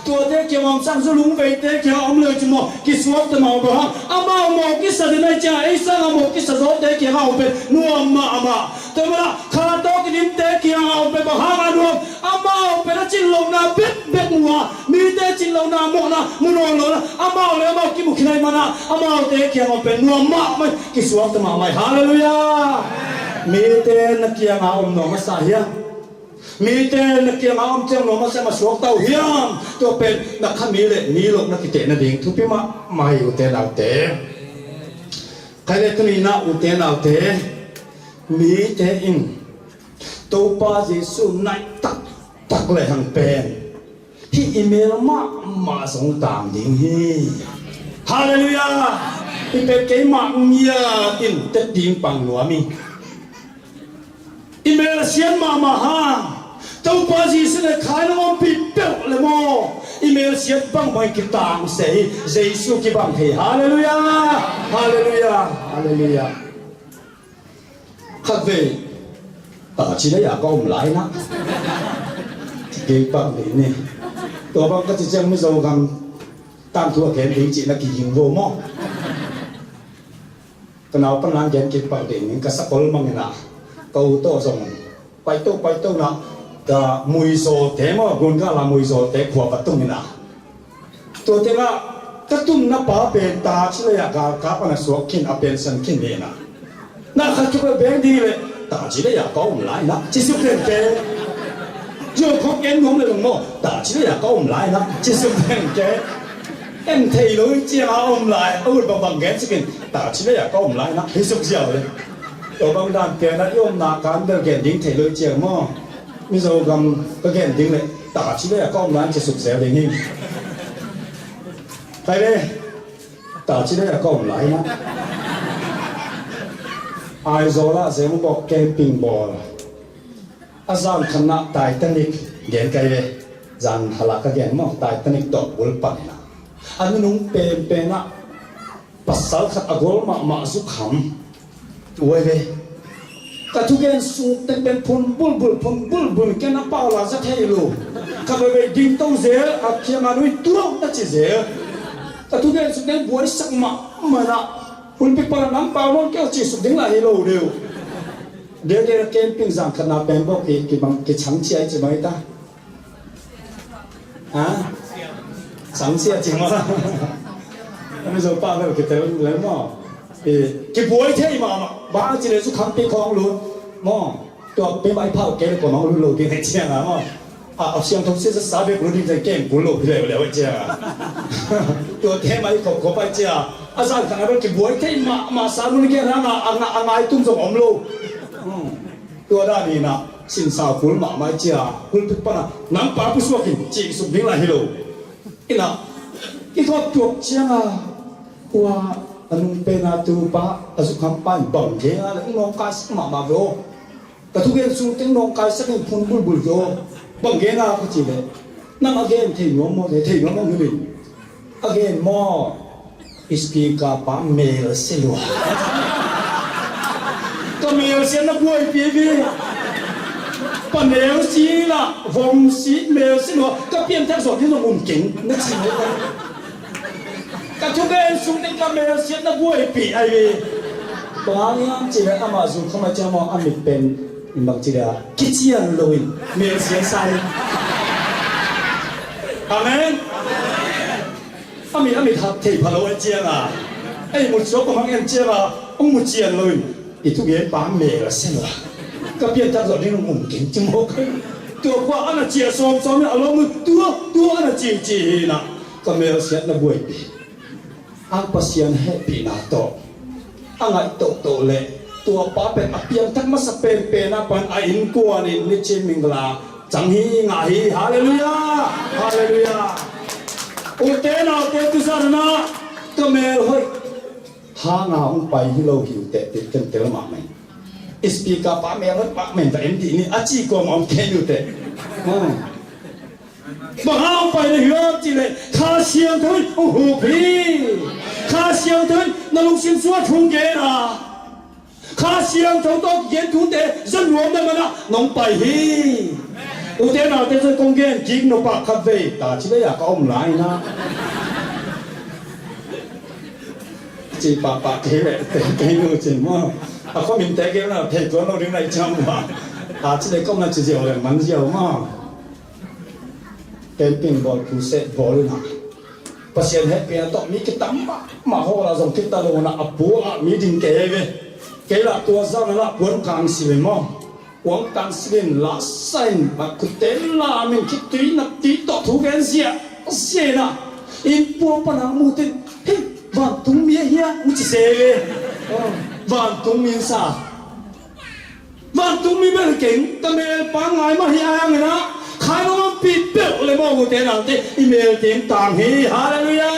ตัวเด็กยังอมสั่งสลุงไปเด็กยังอมเร็วจิโมกิสวกตมาบะอามาโมกิสเดนใจไอ้สังโมกิสโซเด็กยังอมเป็นนัวมาแต่เวลาข้าต้องกินเตะเกี่ยวเอาไปบ้างกันรวมอามาเอาไปแล้วจินลงนาเบ็ดมัวมีเตะจินลงนาโมนามุนอนนะอามาเอาเลยอามากิมุขนัยมานะอามาเอาเตะเกี่ยวเอาเป็นนัวมาไม่กิสวกตมาไม่ฮาเลลูยามีเตะนักเกี่ยวเอาหนอมาสาย มีแต่นักเกี่ยงอ้อมเจ้าหนูมาเสมาสวกเต้าเฮียมตัวเป็นนักขมีเลยมีลูกนักกิเตนัดเองทุกปีมาอยู่แต่เราเตะใครเล่นตัวนี้นะอุเตนเราเตะมีแต่อิงตัวป้าเยซูในตักเลยทางเป็นที่อีเมลมาส่งตามดิ่งฮีฮาเลลูยาที่เป็นเกมาเมียอินเต็ดดิ่งปังหนัวมีอีเมลเสียนมาฮาตัวป้าเยซูเนี่ยขายน้ำปิดเปล่าเลยโมอีเมลเสียนปังไม่กิตามเสียเยซูกิบังเฮฮาเลลูยาฮาเลลูยาฮาเลลูยาข้าเวชีได้อยากก็อมไหลนะเกี่ยวกับนี่ตัวบางก็จะยังไม่รู้กันตามทั่วแขนถึงจีนักกินโรมอก็เอาปั้นล้างแขนเกี่ยวกับนี่ก็สักคนมั่งนะก็โต้ส่งไปโต้นะก็มุยโซเทมอกุนก็ละมุยโซเทขวบตุ้งนี่นะตัวเทน่ะก็ตุ้มนับป้าเป็นตาชิเลยอยากกับอันสวกินอาเป็นสันกินเนี่ยนะน่าขัดจุกเบงดีเลยตาจีได้อยากก็อมไหลนะจิสุเกนเกโยกของเอ็นของเลยหลวงพ่อตาจีได้อยากก็อมไหลนะจิสุเกนเกเอ็นเทลุยเจ้าอมไหลบางแกนสกินตาจีได้อยากก็อมไหลนะจิสุเจียวเลยตัวบางด้านเปลี่ยนนะโยมนาการเดินแกนดิ้งเทลุยเจ้ามั่งมิโซกัมก็แกนดิ้งเลยตาจีได้อยากก็อมไหลจิสุเจียวเลยนี่ไปเลยตาจีได้อยากก็อมไหลนะไอโซล่าเซมบอกแกมปิ้งบอลอาจารย์คณะไททานิกเกนไกเลยจานฮลักเกนมองไททานิกตกบุลปันนะอันนี้นุ่งเป็นนะปัสสาวะขัดอากอลมาสุขำเว้ยเลยก็ทุกอย่างสูงแต่เป็นพุ่นบุลแกนับเปล่าละสักแค่ลูก็ไปดิ้งตู้เสียอาเขียนมาด้วยตัวนั่นเสียก็ทุกอย่างสูงแต่บัวสักมานะคุณไปปนน้ำเปล่าร้อนแก้วจีสุดถึงหลายโลเดียวเดี๋ยวเกมปิ้งสั่งขนาดเป็นบอกกี่บางกี่ชั้นเชียร์จะไหมตาฮะชั้นเชียร์จริงมั้ยไม่ใช่ป้าเลยกี่เต๋อเลยมั้งกี่ป่วยเท่มาบ้าจีเลยสุขังปีคองลุ้นมั้งตัวเป็นใบเผาเกลือก่อนน้องลุ้นโลกี่เชียร์นะมั้งเอาเสียงทุกสิ่งสาบเป็นรู้ดีใจเก่งกุลโลกเลยเลยเชียร์ตัวเท่มาอีกขบไปเชียร์อาจารย์ขณะนั้นกี่บัวที่มาสารุนเกี่ยนะอ่างตุ้มส่งอมโลตัวด้านนี้นะสินสาวคุณมาเจียคุณทุกปนะน้ำปลาผู้สวกินจีสุดดิ้งละฮิโลอีน่ะอีก็จบเชียงอ่ะว่าอันเป็นอาตูปะอาสุขัมปันบังเกียร์แล้วน้องกายสักมาโรแต่ทุกอย่างสูงถึงน้องกายสักพุ่นบุลโยบังเกียร์นะก็จีเลยนั่งอาเกนที่หัวมอเที่หัวมอหนึ่งอาเกนมอSpeaker pa male silwa. Kamel siya na buhay pibi. Panel sila, vom si male silwa. Kapiyang takso dito mungkin nagsimula. Katugayan sungting kamel siya na buhay pi ay. Bangyan sila amazon kama siya mo amit pen imbang sila kitsiyan loin male siya say. Amen. Ami thap thei phalo chiang à ai một số của mang em chiang à ông một chiang rồi thì thu ghé bám mẹ là xem là các biên tác rồi nên nó mùng kính chung hốc tua qua anh là chia xóm xóm là lo mưa tua anh là chỉ nè các mẹ sẽ là buổi anh pasien happy na to anh ai to lệ tua pa pen apiang tak mas pen pan ain ko ni chen mingla chẳng hi ngã hi hallelujah hallelujah Ute nào tết tu sa na cơ mel hoi ha nào ông bay hi lo hiu tết tết chân tết mà mày speaker pa mel hoi pa men ta em ti ni a chi ko ông ke yu tết mà ha ông bay le hiu chi le kha xiang thôi ông hu pi kha xiang thôi na long xin xua chung ge na kha xiang thôi to yen tu tết dân luồng da mà na nong bay hi Ute nào tết dân công gen jing no pa khát về ta chỉ lấy có ông lại na chỉ pa thế lệ cái nữa chỉ mà có mình té cái là thầy tuấn nó đứng này chăm mà chỉ lấy công là chỉ diệu là mắn diệu mà cái pin ball cứ set ball na pasien hết cái tọt mi cái tắm mà họ là dòng cái ta luôn là bố mi đình cái về cái là tua ra là cuốn càng xì về mà quảng tan xin lá xanh và cứ tên là mình cái túy nạp tí tọ thú ghen xe na in bùa bà nàng mù tên hey vạn tung mía hia mu chỉ xe về vạn tung miên sa vạn tung mi bên kính ta mê ba ngày mà hia người na khai nó bị bẹo lấy mò một tên nào thế email tiếng tàng hi hallelujah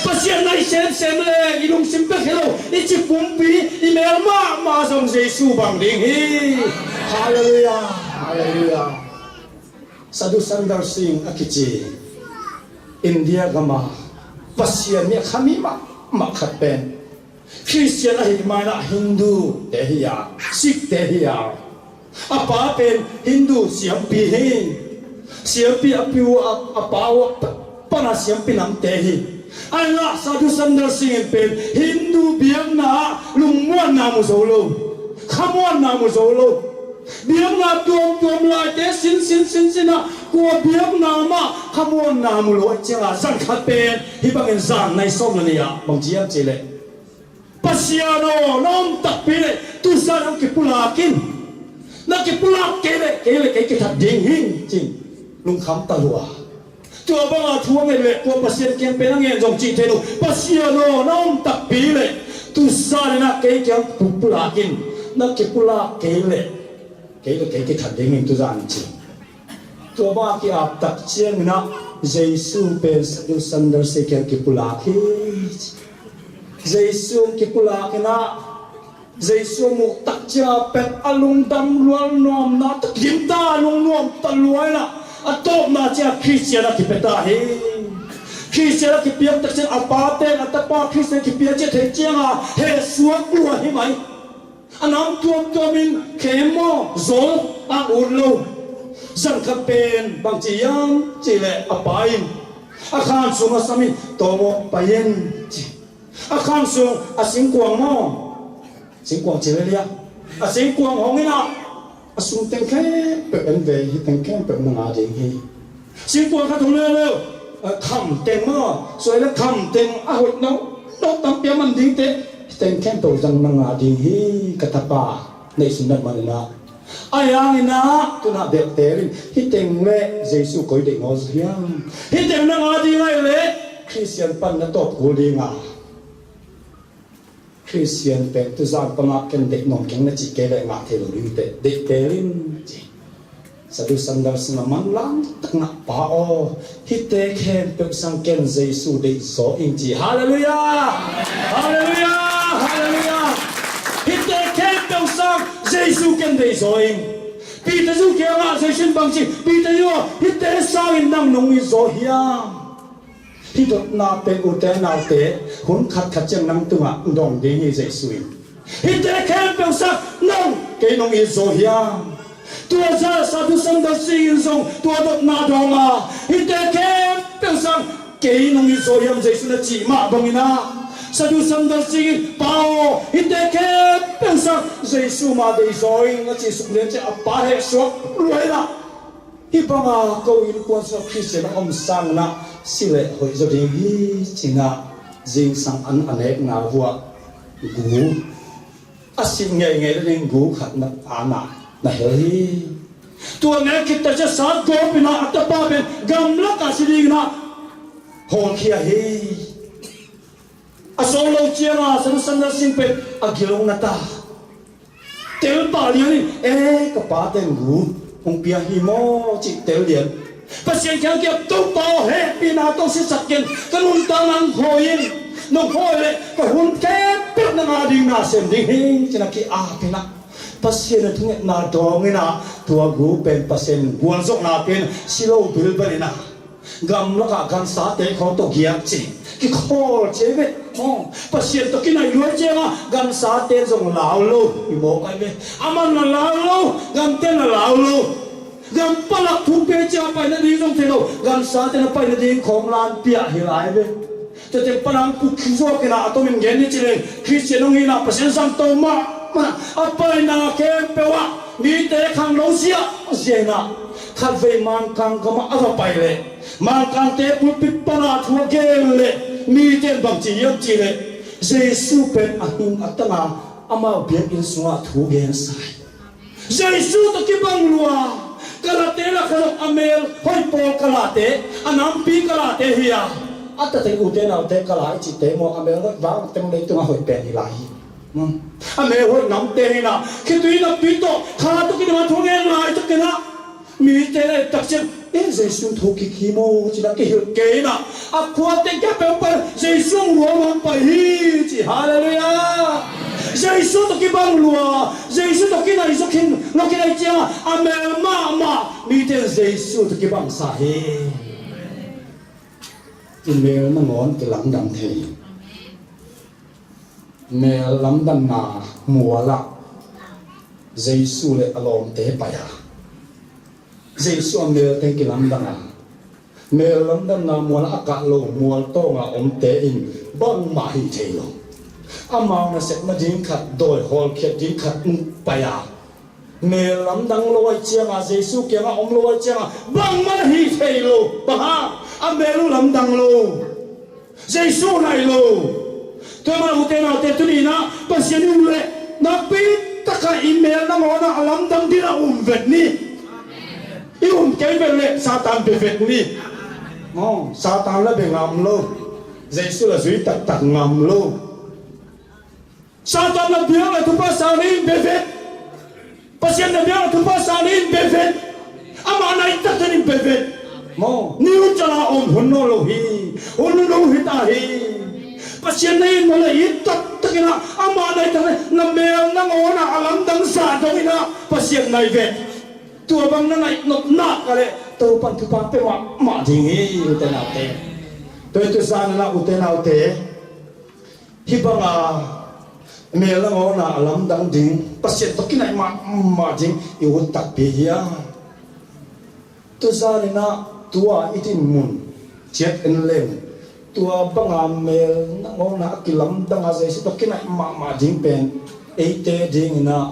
pasien này xem lên ilung sim bẹo hello ít chip bung pi email mà dòng Giêsu bằng đình hi hallelujah Sadhu Sundar Singh Akichi India gama pasien ne khami ma khat pen Christian ahi mana Hindu tehia Sikh tehia apa pen Hindu siam pi apiu apa pana siam pi nam tehi ala Sadhu Sundar Singh pen Hindu biang na lungmuan na mu solo khamuan na mu solo biang na tuom lai te sin na ko biang na ma khamuan na mu lo chenga san khat pen hi bangin zan nai som na ya bang jiam chele pasiano nom tak pile tu san ang kipulakin na kipulak kele ke thật ding hin ching lung kham ta lua tua bang thua ngai le ko pasien kem pe nang jong chi thelu pasiano nom tak pile tu san na ke kyang pulakin na kipulak kele ke thật ding hin tu zan chi tua ba ki ap tak chiang na Giêsu pe Sadhu Sundar Singh kipulak hi Giêsu kipulak na Giêsu mu tak cha pet alung dam lual nom na tak lim ta alung nom ta luai na atop na cha Christian na kipeta he Christian na kipiak tak chen apate na tapa Christian kipiak che the chianga he suak lua hi mai anam tuam in kemo zol a urlo zan kapen bang chiam chi le apain akhan sunga sami tomo payen akhan sung asing kwang mo sinh quang chỉ lấy à sinh quang hong ina à sung tên khe bệ anh về hi tên khe bệ mong à gì hi sinh quang khát thùng leo khăm tên mò rồi là khăm tên à hội nấu tắm bia mình đi thế tên khe tổ rằng mong à gì hi katapa này sinh đất mình na ai ang ina tu na đẹp té hi tên lệ Giêsu coi định ngó hiang hi tên mong à gì ngay lệ Christian pan na top cố đi ngà Christian pe tu zan pama ken dek nom keng na chi ke le nga the lo ri te dek te rin chi Sadhu Sundar Singh man lang tak na pa o hi te khem pe sang ken Giêsu de so in chi hallelujah hi te khem pe sang Giêsu ken de so in pi te zu ke nga se shin bang chi pi te yo hi te sang in nang nong i so hiam hi dot na pe u te na te hun khat chang nang tu ma dong de ni zai sui hi te khem pe sa nong ke nong i zo hiam tu za Sadhu Sundar Singh song tu dot na dong a hi te khem pe sa ke nong i zo hiam zai su na chi ma bang ina Sadhu Sundar Singh pao hi te khem pe sa zai su ma de zo in na chi su len che apa he so loi la hi banga ko in ko so Christian om sang na sile hoi zo ding hi china jing sang an anek nga huwa gu asin nge ring gu khat na ana na hi tu ne kita je sat go pina atapa ben gamla ka siling na hol khia hi asolo chianga Sadhu Sundar Singh pe agilong na ta tel pa lian e ka pa ten gu ong pia hi mo chi tel lian pasien kang kiap tu pao he pina to si sakken kanun tanang hoin no hole ko hun ke pe na ma ding na sem ding hi china ki a pina pasien na thung na dong ina tua gu pen pasien guan zok na pen silo bil balina gam la ka gan sa te kho to giak chi ki khol che ve pasien to kinai lo che nga gan sa te zong lao lo i mo kai ve aman na lao lo gam te na lao lo gam palak thu pe cha pai na ding jong thelo gam sa te na pai na ding khom lan pia hi lai ve te te panang pu khizo ke na atomin gen ni chile Christian ong ina pasien sam to ma apai na ke pe wa mi te khang lo sia zena khat ve man kang kama ava pai le man kang te pu pi pana thu ge le mi te bang chi yam chi le Giêsu pen ahing atanga ama biak in sunga thu gen sai Giêsu to ki bang lua kalate la khalok amel hoi pol kalate anam pi kalate hiya ata te ute na te kalai chi te mo amel got wa tem le tu hoi pen hi lai amel hoi nam te na ki tu na pi to kha to ki ma thong en lai to ke na mi te le tak chen Giêsu thu ki ki mo chi da ki hil ke na a khwa te ka pe par Giêsu wo man pa hi chi hallelujah Giêsu to ki bang lua Giêsu to ki nai zo kin no ki nai chia amel ma mi te Giêsu to ki bang sa he email na ngon ke lam dam the mail lam dam na mua la Giêsu le alom te pa ya Giêsu amel te ki lam dam na mail lam dam na mua la ka lo mua to nga om te in bang ma hi the lo amao na set ma jing khat doi hol khet jing khat pa ya me lam dang loi chiang a Giêsu ke nga om loi chiang a bang ma hi the lo ba ha a me lu lam dang lo Giêsu nai lo to ma u te na te tu ni na pa sian ni le na pi ta ka email na mo na lam dang di na vet ni i ke vet le satan be vet ni satan la be ngam lo Giêsu la zui tak ngam lo Satan na biang la tupa salin bevet. Pasien na biang la tupa salin bevet. Ama na itatin bevet. Mo niu chala om hunno lo hi. Hunno lo hita hi. Pasien na in mala itat takina ama na itatin na mel na ngona alam dang sa dongina pasien na vet. Tua bang na not na kale to pan tupa pe ma dingi utenaute. To itu sana na utenaute. Hibanga me la ngona alam dang ding pasien to kinai ma ding i won tak pe ya to zari na tua itin mun chet en lem tua banga mel na ngona kilam dang a zai to kinai ma ding pen e te ding na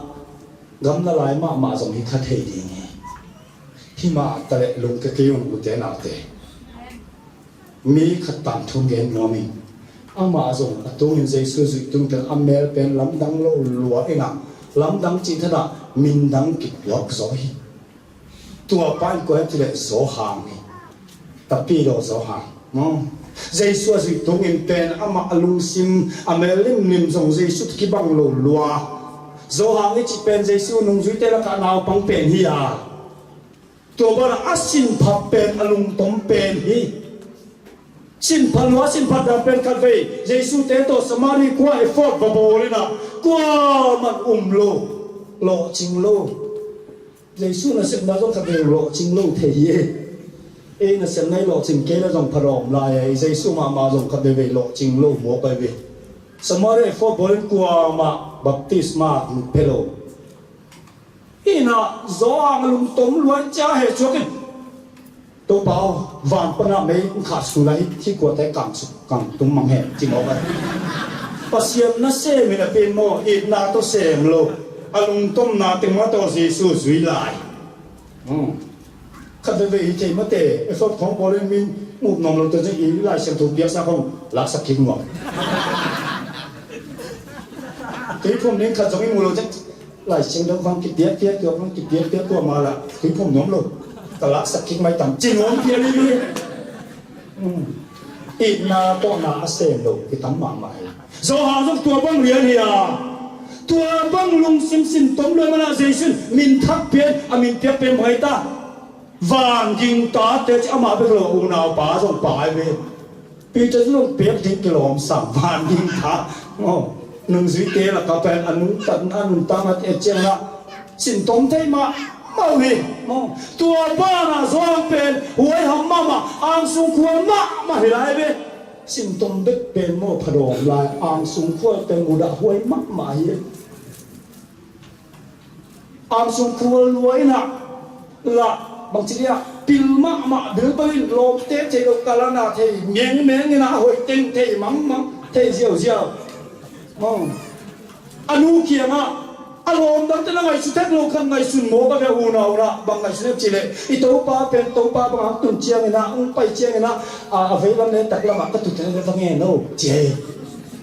gam na lai ma zong hi kha thei ding hi ma ta le lung ke kyung u te na te mi khat tam thung gen no mi ama zong atung in Giêsu zui tung ten amel pen lam dang lo lua ina lam dang chi thada min dang ki lok zo hi tua pai ko ti le zo hang ni ta pi do zo hang no Giêsu zui tung in pen ama alung sim amel lim nim zong Giêsu ki bang lo lua zo hang chi pen Giêsu nung zui te la ka naw pang pen hi ya tua ba asin phap pen alung tom pen hi sin phalwa sin phat da pen khat ve Giêsu te to samari kwa effort ba bolina kwa man lo ching lo Giêsu na sem na zo khat ve lo ching lo the ye e na sem nai lo ching ke la jong pharom la ye Giêsu ma jong khat ve lo ching lo mo pa ve samari effort bolin kwa ma baptisma pelo ina zo ang lum tom luan cha he chokin tôi bảo vạn phần là mấy khát xuống lại khi của tay càng tung mang hẹn chỉ nói vậy pasien na se mình là bên mò ít na to xem lo alung tom na tiếng mà to Giêsu duy lại khát về thì mà tệ phật phong bồ lên mình một nòng lo tôi sẽ ý lại xem thuộc biết sao không lạc sắc kinh ngọc cái phong nên khát giống như một lo chắc lại xem đâu vang kịp biết được vang kịp biết của mà là cái phong nhóm luônตลาดสักคิดไม่ต่ำจริงงงเพียรี่อีกนาโตนาเซมโลที่ตั้มมาใหม่โซฮาต้องตัวบังเรียนเฮียตัวบังลุงซิมต้มเลยมาละเจสันมินทักเพียนอามินเทียบเป็นไผ่ตาวางยิงตาเตะอามาไปกลัวอุณาป่าส่งป่ายไปปีจะต้องเปียกทิ้งกลัวสั่งวางยิงตาหนึ่งสุดเตะละกับเป็นอนุตันอนุตังอัดเอเจละสินต้มไทยมาmau hi tua ba na zoang pen huai ham mama ang sung khuan ma hi lai be sim tom bek pen mo phadong lai ang sung khuan pen muda huai ma hi ang sung khuan luai na la bang chilia pil ma bil balin lom te che lo kalana thei meng ni na hoi teng thei mang thei ziao anu kia ma alom dang tena ngai su tek lo kan ngai sun mo ka ve una bang ngai sun chile I to pa bang tun chiang na pai chiang na a ve lam ne tak lama ka tu te ve nge no che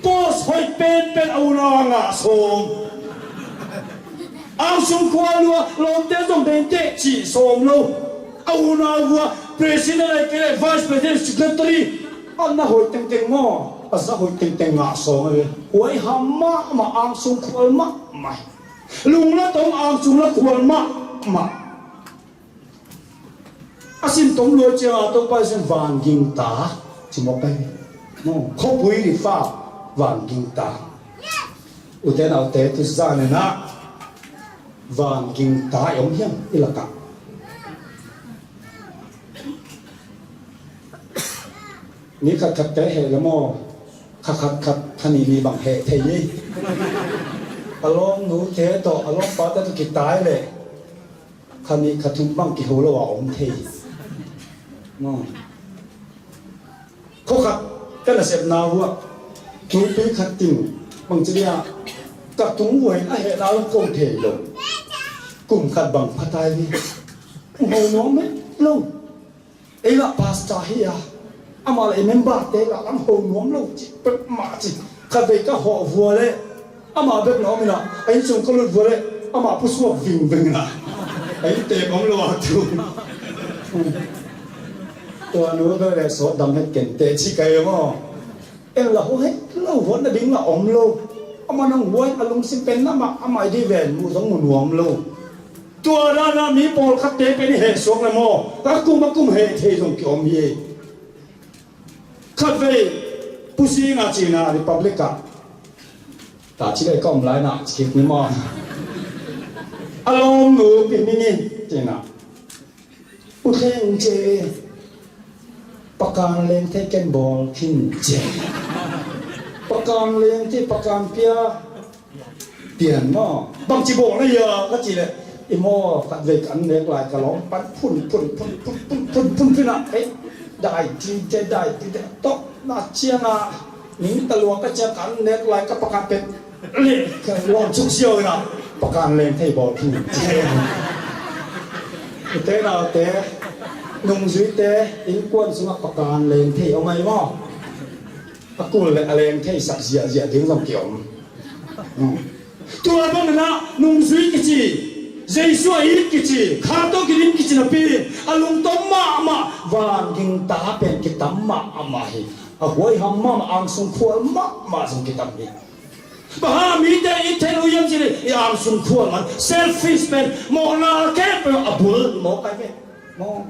pos hoi pen una nga som ang sung khua lua lom te dong den te chi som lo au na wa president ai ke vice president secretary an na hoi teng teng mo asa hoi teng teng nga so nge hoi hamma ma ang sung khua ma mai lung la tong ang sung la khua ma asin tong lo cha tong pa sen van ging ta chi mo kai no kho pui ri fa van ging ta uten au te tu za ne na van ging ta yong hiam ilaka ni khat khat te he la mo khat khani mi bang he the yi along nu te to along pa ta ki tai le khani khathum bang ki ho lo wa om the no kho khat ka la sep na wa tu pe khat ting bang chia ka tung hoi a he la lo ko the lo kum khat bang phatai ni ho no me lo ei la pasta hiya ama la member te la am ho no lo chi pe ma chi kha ve ka ho vua le ama be no mi na ai chung ko lu vua le ama pu su ving ving na ai te bong lo tuตัวนู้นก็เลยสดดำให้เก่งเตะชิไกมั้งเอ็งเราเฮ้ยเราหัวน่ะดิ้งเราอมโลเอามาน้องวัวอารมณ์สิเป็นน้ำมาเอามาดีแหวนมูต้องหมุนหัวมโลตัวนั้นน่ะมีปอลคัดเตะเป็นเหตุสวงเลยมั้งก็กุ้มเหตุที่ตรงกี่อมยี่คัดเว้ยผู้ชี้งาจีน่าริพับลิกาแต่ที่ได้ก็อมไล่น่ะคิดไม่มั้งอารมณ์หนูเป็นมินิจีน่าผู้เข่งเจประการเลี้ยงที่แกนบอลขึ้นเจประการเลี้ยงที่ประการเปียเปลี่ยนมั้งบางจีบอกเลยเยอะก็จีเลยอีโม่กัดเวกันเลี้ยงลายกระล้องปั้นพุ่นขึ้นอ่ะเอ๊ะได้ที่จะได้ที่จะต้องน่าเชื่อนะนี่ตะลวงก็จะกันเลี้ยงลายกับประการเป็นเลี้ยงแค่รวมชุกเชี่ยวนะประการเลี้ยงที่บอลขึ้นเจเต้เราเต้นุ่งสุดเตะอินกวนสุนัขประการเลงที่เอาไหมมั้งอากูเลยเลงที่สักเสียถึงต้องเกี่ยวตัวบ้านนะนุ่งสุดกิจเจสวยกิจข้าต้องกินกิจนะพี่อาลุงต้มมาวานกินตาเป็นกิตามมาฮิอาหวยหำมาอังสุนขวดมาสุนกิตามฮิบ้ามีแต่อินเทอร์ยังจีเลยอังสุนขวดมันเซลฟี่เป็นมองนาแค่เป็นอับุลมองไปเป็นมอง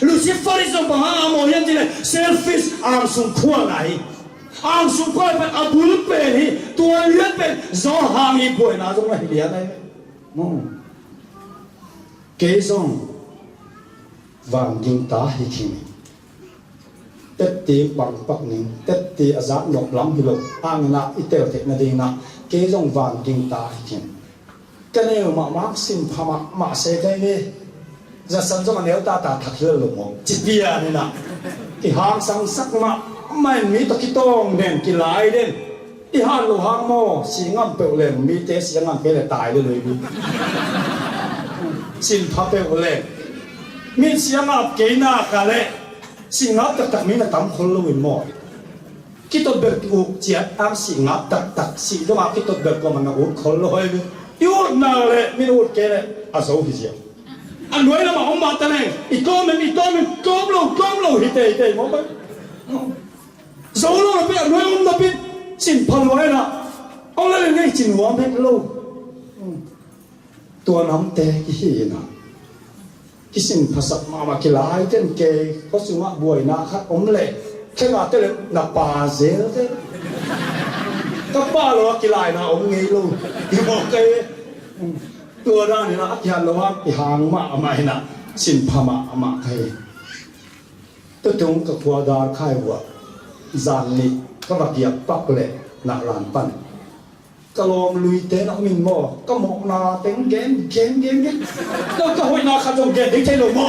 ลูซิเฟอร์ส่งมาหาโมยันจีเลยเซลฟิสอังสุนขวดไหนอังสุนขวดเป็นอับุลเป็นฮีตัวเลือดเป็นจอหางอีป่วยน่าจะไม่เลี้ยงได้มองเกซงวางดิงตาฮิคิมเต็ดตีบังปักหนึ่งเต็ดตีอาจารย์หลบล้ำฮิโลอ่างน่ะอิเตอร์เทคนาดิงน่ะเกซงวางดิงตาฮิคิมกันเอวมาสิมพามาเสกได้จะสันจงอันเดียวตาถักเลือดลงมองจิตวิญญาณนี่นะที่หางสังสักมาไม่มีตะกี้ต้องเด่นกี่หลายเด่นที่หางโลหางโม่สีงามเปลวเลยมีเตสีงามเปลวตายเลยพี่สินพับเปลวเลยมีเสียงอับเกยน่ากันเลยสิงอับตักมีน่ะตั้มคนลุยหมดคิดตัวเบิกอุกเจียตามสิงอับตักสิต้องอับคิดตัวเบิกก็มันอุดคนลุยยูน่าเลยมีอุดเกเลยอาศัยพิเศษอันด้วยเรามาอมบาตะเลยอีกก้อนมันก้มลงฮิตเตมองไปโซโล่เราไปอันด้วยอมเราไปสินพันไว้ละเอาเลยไงสินหัวแม่โลตัวน้ำเตะกี่นะที่สินภาษามากี่หลายเช่นเกย์ก็สุมาบวยนะครับอมเล่แค่มาเตะนับปาเซลเต้ก็ป้าเรากี่หลายนะอมเงี้ยลูกที่บอกเกย์ตัวด้านนี้นะอาจารย์เราว่าหางมาไม่นะสินพมาใครตัวตรงกับหัวดาร์ไข่หัวจานนี้ก็มาเกี่ยวปักเลยนักลานปั้นก็ลองลุยเต้นมินมอก็มองนาเต็งเกมแล้วก็หอยนาขัดจงเกมที่ใช่หรือมอ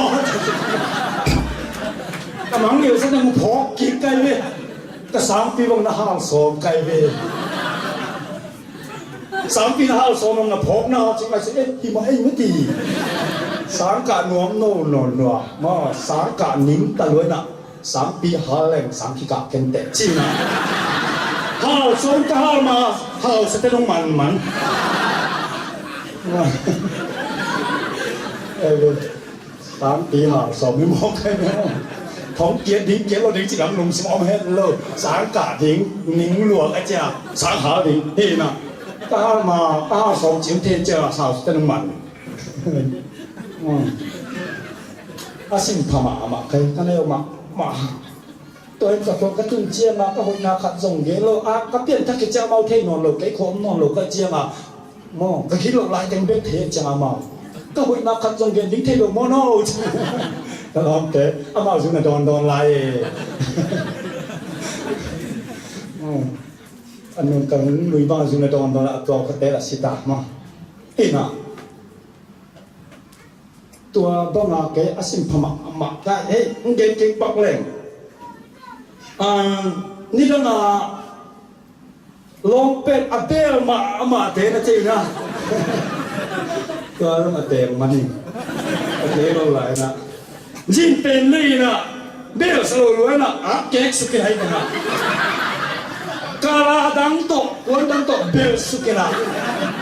กำลังเดียวสักยังพอกินไก่เว้ยก็3 ปีบางนะห้างสองไก่เว้ย3 ปีนะห้างสองมันนะพอกนะจริงไหมสิที่มาให้ไม่ดีสังกัดหนวมโน่นมาสังกัดนิ่มตะลุยนะ3 ปีหาแรง3 ปีกะเกันแต่จริงนะห้าวสองก็ห้าวมาห้าวสเตนมัน 3 ปีmà sầu mới mong cái đó thống kiến đến kiến lo đến chỉ làm lùng xóm hết rồi sáng cả đến nín lùa cái chả sáng hở đến thì nè ta mà ta sầu chiếm thiên chả sao tên mạnh xin thà mà cái này mà tôi em gặp cái chung chia mà cái hội nào khát dùng ghế lo cái tiền thắc cái chả mau thế nón lo cái khóm nón lo cái chia mà cái khí lộ lại thành biết thế chả mà cái hội nào khát dùng ghế dính thế lo mò nó cái đó thế mà chúng là đòn lại anh mình cần người bao chúng là đòn lạiตัวcái thế là xịt mà ít nàoตัวบ้าcái asin phàm mà cái ấy cái bạc lẹngนี่ก็น่ะลองเป็นอเดลมาเทนะจริงนะตัวนั้นอเดลมันนี่อเดลอะไรนะยิ่งเป็นลี่นะเดลสโลว์เลยนะแก๊กสุกี้ให้กันนะกาลาดังโตวันดังโตเบลสุกี้นะ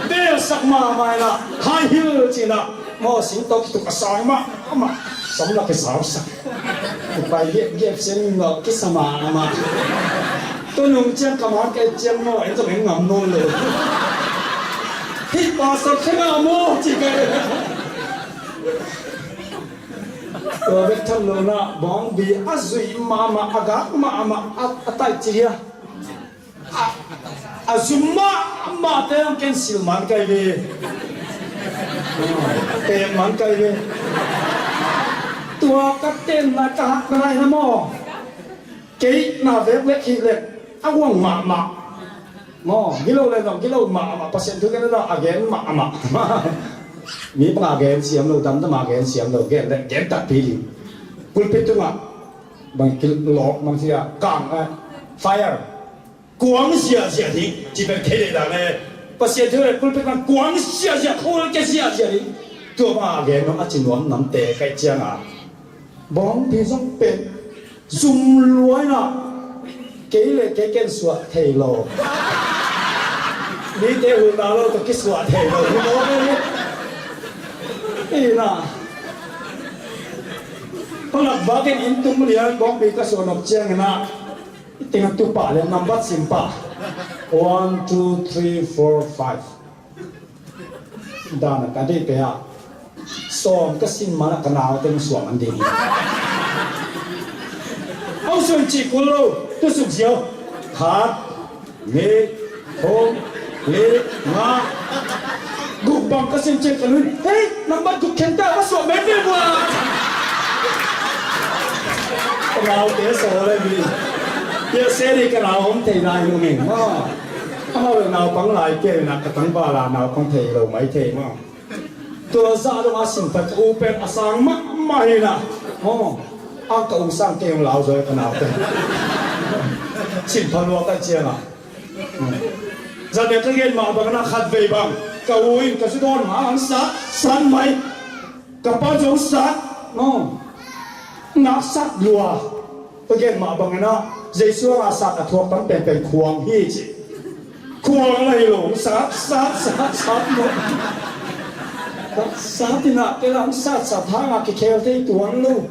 เบลสักมาไม่นะไฮฮิลจริงนะมอสิงโตกิตุกสายมาสำหรับcáiสาวสักไปเย็บเส้นเงาคิดสมามาตัวนุ่งเจียงกำลังแกเจียงน้อยจะไม่งำนวลเลยที่ปาสักแค่เอาโม่จีกันตัวเวททำโลนะบองบีอาซุยมาอากามาอัตายจีอะอาซุมาเตะกันสิลมันกันเลยเตะมันกันเลยตัวกัดเต้นนะกะหักอะไรนะหม้อเก๋หน้าเล็กเล็กขีดเล็กอ้าวหมาหม้อกิโลเลยน้องกิโลหมาเปอร์เซ็นต์ทุกอย่างเราอาเกนหมามีปัญหาเกนเสียมเราทำต้องมาเกนเสียมเราเกนเล็กเกนตัดปีดิปุลปิดตัวอ่ะบางกิโลบางทีอ่ะกางไฟร์กวางเสียทิ้งจีเป็นเทเลดังเลยเปอร์เซ็นต์เท่าไรปุลปิดมันกวางเสียโคตรแกเสียทิ้งตัวมาเกนน้องอาจินวนน้ำเตะใกล้เจียงอ่ะบองพี่ต้องเป็นซุ่มรวยนะเก๋เลยเก๋เก่งสวดเทโลนี่เทหุ่นดาวเราต้องกิสวดเทโลคุณรู้ไหมนี่นะพอหลักบ้านอินตุ้มเลียนบองพี่ก็สวดนกเจียงนะติงตุป่าเลยนับบัตรสิมป่า 1 2 3 4 5ด้านกันได้ไปอ่ะส่งก็สิ้นมาแล้วกันเอาเต็มส่วนมันดีเอาส่วนจีกุลโลตัวสุดเสียวขาดเงี้ยโค้งเลี้ยมากุบบังก็สิ้นเจ็บกันเลยเฮ้ยน้ำมันกุบเข็นตาว่าส่วนแม่ไม่บัวเราเตะโซ่เลยพี่เดี๋ยวเสียดีกันเราผมเทได้ยังไงว่าถ้าเราปังลายเกี่ยนักตั้งบาลาเราคงเทเราไม่เทมั้งตัวซาดมาสินปัจจุบันอาสังมาเห็นนะโอ้อังกฤษสังเกตเราเลยขนาดนั้นสินพันวัวกันเชียงอ่ะจะเด็กก็เรียนมาบางนักขัดเวบังกะวุ้ยกะสุดอนหาอันสันไหมกะป้าจงสัตโอ้นักสัตลัวก็เรียนมาบางนักเจสัวอาสัตทั่วตั้งเป็นควงฮีจิควงอะไรหลงสัตหมดsaat ini kita saat hanga kikel teh tuan lu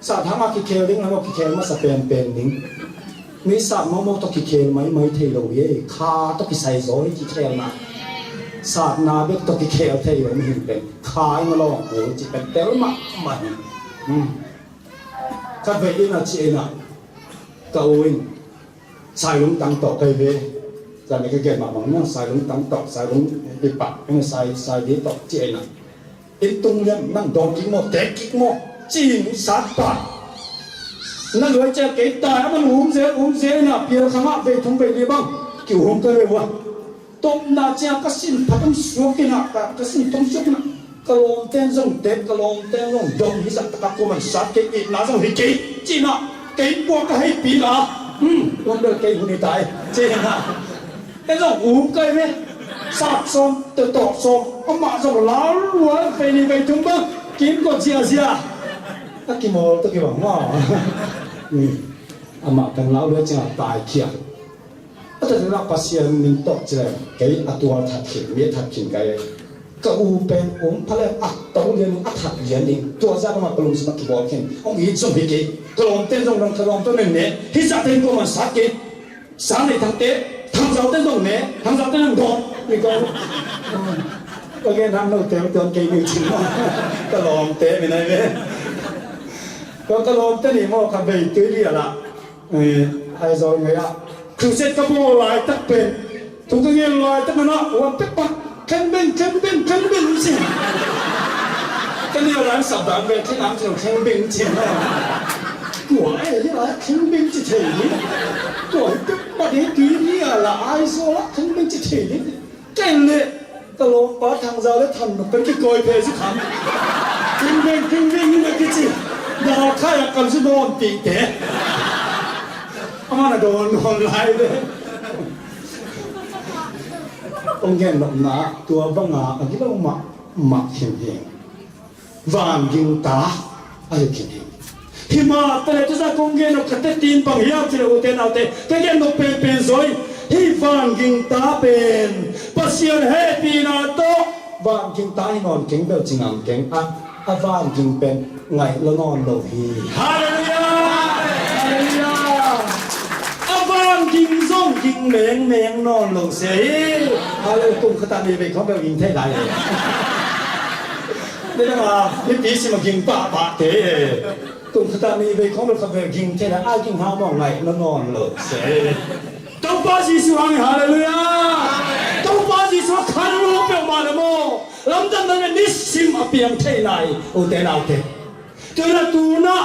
saat hanga kikel ding lalu kikel masa pen ding ni saat mau to kikel mai teh lo ye kha to kisai zoi kikel na saat na bek to kikel teh yo mi pen kha ma lo ho ji pen tel ma ka ve ina chi ina ka uin sai lung tang to kai veจะมีเกี่ยวกับมันนั่งสายลงตั้งตอกสายลงปีปากนั่งสายดีตอกเจน่ะอินตุงยันนั่งโดนกิโมเตะกิโมจีนสัตว์ป่านั่นเลยจะเกิดตายมันหุ่มเสียน่ะเพียงข้างไปทุ่งไปดีบ้างกิ่วหุ่มก็เลยวะต้มนาเจ้าก็สิ้นพักมันสวกินะก็สิ้นต้มสุกนะกะลงเต้นส่งเด็กกะลงเต้นส่งดงหิสัตตะกุมันสัตว์เกิดน่าส่งหิกิจีน่ะเกิดพวกก็ให้ปีละวันเดินเกิดหุ่นตายเจน่ะcái dòng uống cây với sạt xôm từ tỏ xôm ông mạ dòng láo lúa về đi về chúng bước kiếm còn gì các kỳ mồ tôi kêu bảo ngỏ ông mạ thằng láo lúa chả tài kia tất nhiên là pasien mình tọt chơi cái tua thật khiển biết thật khiển cái ก็อูเป็นพระเลอัดตัวเรียนอัดหัดเรียนดิตัวจ้างมากลุ่มสมัครบอกเห็นองค์อิสมพิกิกลุ่มเต้นตรงนั้นกลุ่มตัวนี้เนี่ยที่จะเต้นก็มันสักกิสามในทางเตะทางเจ้าเต้นตรงนี้ทางเจ้าเต้นตรงนี่ก็แค่ทำเราเต้นตัวเก่งจริงๆก็ลองเตะไปไหนเว้ยก็ลองเต้นนี่มั่วขับไปตื้อเรียละไอ้ซอยไงอ่ะคือเสร็จก็มั่วลายตั้งเป็นทุกทีลายตั้งนั้นวันเป็ดปักขันเป็นสิก็เนี่ยร้านสับดานเวทีน้ำจะขันเป็นจริงนะหัวไอ้เนี่ยขันเป็นจะเฉยหัวเป็ดปักเห็นตื้อเรียละไอ้ซอยขันเป็นจะเฉยแก่เลยตลกป้าทางเราแล้วทำเป็นที่โกยเพลสิขันขันเป็นนี่นะที่จริงดาวข้าอยากกันสุดโดนตีเตะอามาโดนไล่เลยองค์แก่หนุ่มหนาตัวบังอาอันนี้เรามาเขียนเองวางยิงตาอะไรเขียนเองหิมะแต่จะจะองค์แก่หนุ่มขัดตีนปังยาจะเอาเตนเอาเตะแก่หนุ่มเป็นซอยหิวางยิงตาเป็นปัสยานเฮปีนาโตวางยิงตาให้นอนเก่งเบลจิงอังเก่งวางยิงเป็นไงแล้วนอนโลหีฮาเลลูยาฮาเลลูยาวางยิงส่งยิงแมงนอนลงเสียอะไรตุ้มขตานีไปเขาแบบยิงเท่ไหนนี่นะมาพี่ปีสิมายิงป่าเตะตุ้มขตานีไปเขาแบบยิงเท่ไหนยิงหามองไงแล้วนอนลงเสียต้องป้าจีสุฮังฮาเลลูยาต้องป้าจีสุขันรูปเปล่ามาเลยโม่ลำดับนั้นนิสิมอภิยังเท่ไหนโอเตนาเตตัวนั้นตัวน่ะ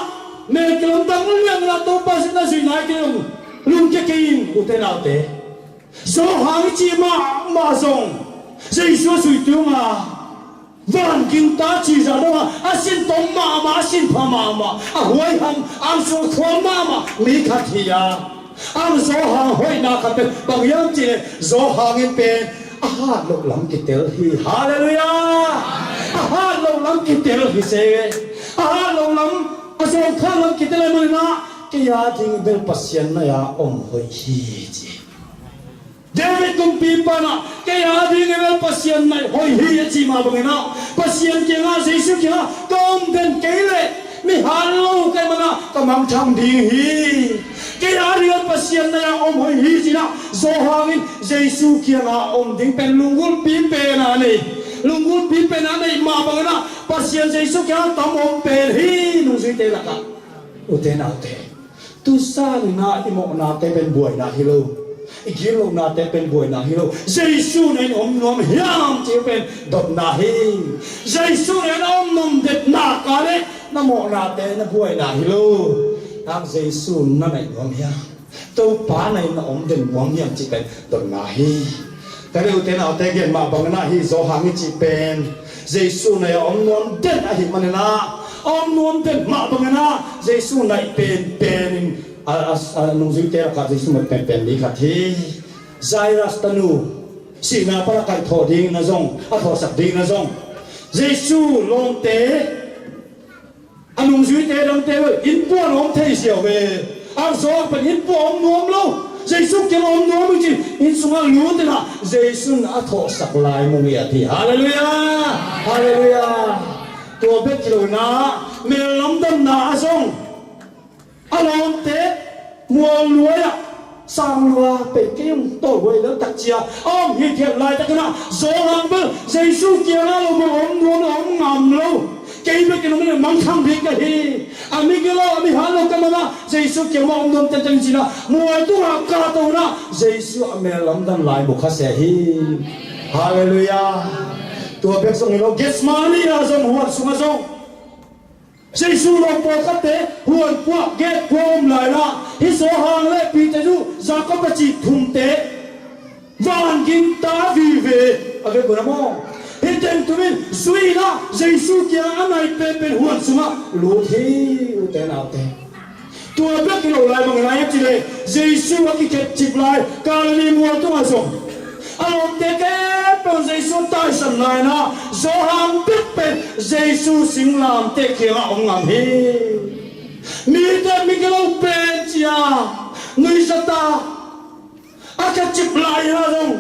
เมื่อกลางตั้งเรื่องนั้นต้องป้าสิน่าสุนัยกันลุงจะกินอุตนาเตะโซหังจีมาส่งใจชัวสุยตัวมาวันกินตาจีจะได้มาอาสินตงมาอาสินพม่าหวยหันอันโซขวานมามีขัดเฮียอันโซหังหวยนักเป็นบางอย่างจีโซหังเป็นลูกหลังกิเตลฮีฮาเลลูยาลูกหลังกิเตลฮีเซ่ลูกหลังโซข้าหลังกิเตลมันนะKaya ting bel pasien na ya hoi hiji. David kung pipa na kaya ting bel pasien na hoi hiji ma bangena pasien kaya Yesu kaya tom den kele mi halo kay mana kamang chang ding hi. Kaya ting pasien na ya hoi hiji na so hangin Yesu kaya na ding pen lungul pipe na ni. Lungul pipe na ni ma bangena pasien Yesu kaya tam pen hi nung si te laka. Ute na ute. Tu sa na imo na te ben buhay na hilo igilo na te ben buhay na hilo Jesu na nom hiam ti ben dot na hi Jesu na nom det na kale na mo na te na buhay na hilo ang Jesu na nom hiam to pa na den nom hiam ti ben dot na hi kare ute na te gen ma bang na hi zo hang ti ben Jesu na nom det a hi manena nom den ma bang na Jesu na pen nung zuitera ka Jesu pen ni ka thi Jairus tanu si na para kai tho ding na zong a tho sak ding na zong Jesu long te anung zuitera long te in po long te xiao ve ang so pen in po nom lo Jesu ke nom nom ji in sunga lu te na Jesu a tho sak lai mo ya thi hallelujah hallelujah to bet lo na me lam dam na zong along te mua lúa ya sang lúa bị cái tổ quay lớn đặc chia hiện hiện lại tất cả số hàng bơ dây su kia là lo ông luôn ngầm lâu cái việc cái nó mới mang thang đi cái gì mình cái lo mình hàng lâu cái mà dây su kia mà ông luôn chân chân gì na mua tu hàng cả tu na dây su mình làm đâm lại một khát sẽ hi hallelujah tua biết xong nó get money là xong hoạt xuống xong Jesu lo po kate huan po get pom lai la hi so hang le pi te du za ko pa chi thum te van gin ta vi ve ave ko mo hi ten tu min sui la Jesu kia anai pe huan suma lo thi u te na te tua be ki lo lai bang lai chi le Jesu wa ki ket chi lai ka ni mo tu ma so alom te ke pe Jesu tai san lai na so hang bit pe Jesu sing lam te ke la ong ngam hi mi te mi ke lo pe chia nui sa ta a ka chi lai la dong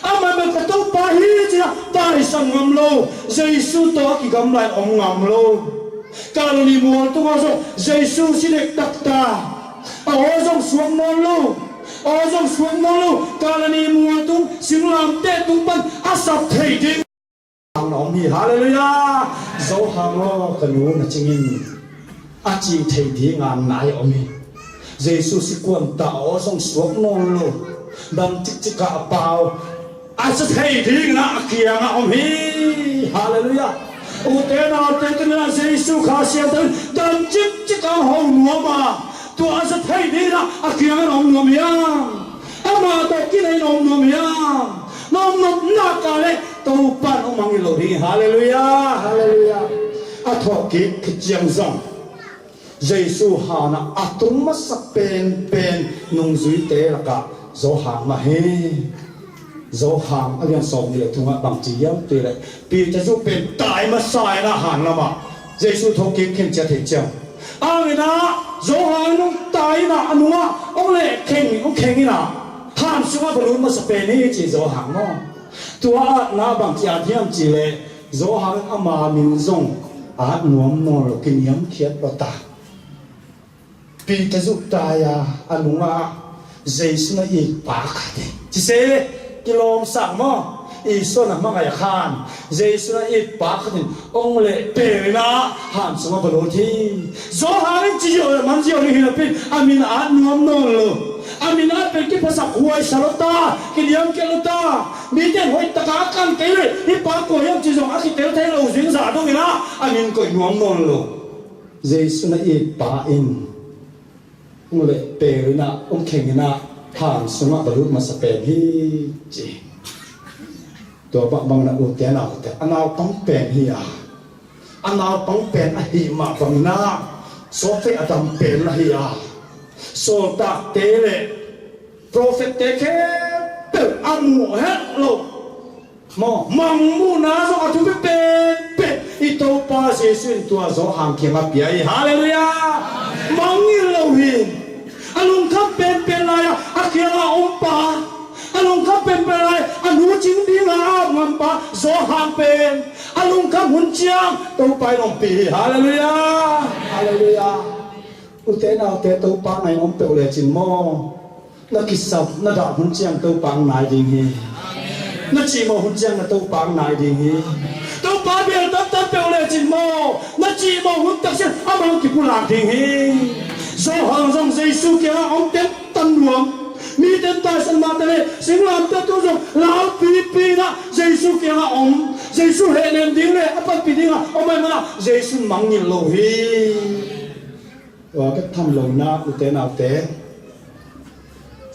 a ma me ka to pa hi chi na tai sang ngam lo Giêsu to ki gam lai om ngam lo kalani mo tu ma so Giêsu sinek takta a ozong suang mon lo ozong suang mon lo kalani mo tu singlam te tu pan asap thei ding ang om hi hallelujah zo hang lo kanu na chingin a chi thei ding ang nai om hi Giêsu si quan ta ozong suang mon lo dam chik chik ka pao ai sẽ thấy thì ngã kia ngã ông hi hallelujah ô thế nào thế thế nào Giêsu khá xe tới đâm chích chích cao hồng nữa mà tôi ai sẽ thấy thì ngã kia ngã ông nữa mía mà tôi kia này ông nữa mía nó nát cả đấy tôi bắt ông mang cái lối đi hallelujah hallelujah à thọ cái chiang rong Giêsu hà na tung mất sắc pen nung dưới tế là cả do hàng mà he dấu hàng anh em sống như là thùng bằng chỉ yếu tùy lại vì cho giúp bên tại mà sai là hàng là mà Giêsu thâu kiếm khen chia thể chồng anh na dấu hàng nó tại là anh mà ông lại khen ông khen như nào hàng xuống mà luôn mà sập này chỉ dấu hàng nó tua na bằng chỉ anh em chỉ lệ dấu hàng anh mà mình dùng nuông nó kinh nghiệm thiệt là ta vì cho giúp tại anh mà Giêsu nó ít bạc đấy chỉ thế cái lòng sang mà Isu na mga yakan Giêsu na ít bạc thì ông lệ bể na hàn xuống mà balo thi do hàng chỉ rồi mà chỉ rồi hình pin amin an nuông non lo amin an bên cái phasa huay salota cái liam cái lota mi tên huay taka kan cái này ít bạc của em chỉ dùng aki tel tel lo duyên giả đâu na amin coi nuông non lo Giêsu na ít bạc in ông lệ bể na ông khen na hàn xuống mà balo mà sắp bể hi chỉตัวบังนักอุตยานแต่อันเอาปังเป็นเฮียอันเอาปังเป็นหิมะบังนาโซเฟอดัมเป็นเฮียโซตาเตเลโปรเฟตเตเคเปิดอันหัวเฮโลมอมังมูนาโซอัตุเป็นอีโตปาเซซุนตัวโซหังเขียมาเปียฮาเลลูยามังยิโลหินอันลุงคับเป็นอะไรอะเขียมาอมปาอันลุงคับเป็นอะไรอันหูจริงดีงามงามปะโซหางเป็นอันลุงคับหุ่นเจียงตัวไปลงปีฮาเลลูยาฮาเลลูยาอุเทนาอุเทตัวปังไหนอมเปลเลยจินโมนักกิสับนักดาหุ่นเจียงตัวปังไหนดีฮีนักจีโมหุ่นเจียงตัวปังไหนดีฮีตัวปังเปลตัดเปลเลยจินโมนักจีโมหุ่นตักเสียอามังกิปุลาดีฮีโซหางส่งเซซูเกียอมเต็มตันหลวงมีเต็มตายสันมาเตเลสิงลามเต็มตัวจงลาวปีนะเยซูเกียงอมเยซูเฮเนมดิ้งเลยอปันปีดิ้งอ่ะอมไม่มาละเยซูมังยิโลฮีว่าก็ทำลงนาอุเตนาเต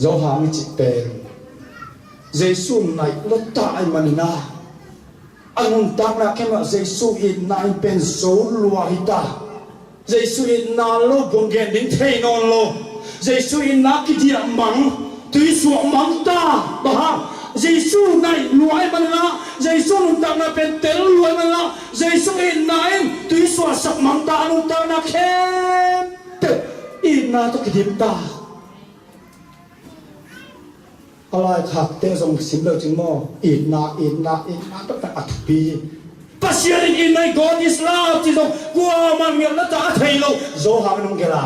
โยหามิจิเป็นเยซูในรถตายมันนาอันนั้นตั้งนะแค่ว่าเยซูอินนายเป็นโซลัวฮิตาเยซูอินนาโลบงเกนดิ้งเทนอนโลGiêsu in na ki dia mang tui su mang ta ba ha Giêsu nai luai man na Giêsu nung ta na pen tel luai man na Giêsu in na in tui su sak mang ta nung ta na khem te in na to ki dim ta alai khak te song sim lo ching mo in na to ta at pi pasien in nai God is love chi song kwa man ngel na ta thai lo zo ha nung ke la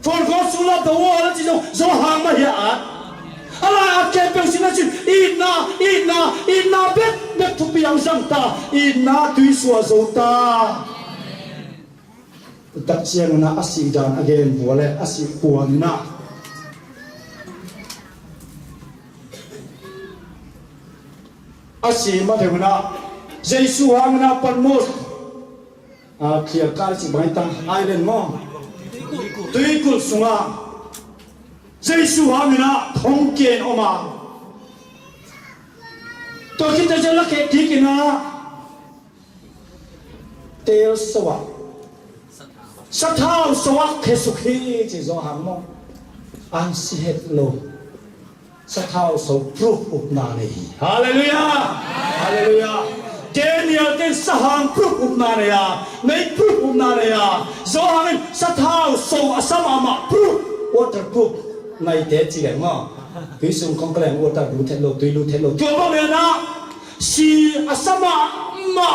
For God so loved the world that is so hang ma ya Allah akan pensin asin inna bet tu piang santa inna tu suwa zota tak siang na asi dan again boleh asi puan na asi ma deuna Jesu hang na panmos clear kal si baitang island mo Tui kul sunga Giêsu hamina thong ken oma to kita jala ke tikina tel sawa sathau sawa khesukhi chi zo hammo an si het lo sathau so proof up na ni hallelujah hallelujah Daniel ten sahang proof upna ya, make proof upna ya. Zohangin sathau so asam ama proof waterproof nai te chi le ngo. Tui sung kong kleng water lu thet lo tui lu thet lo. Tua ba le na. si asama ma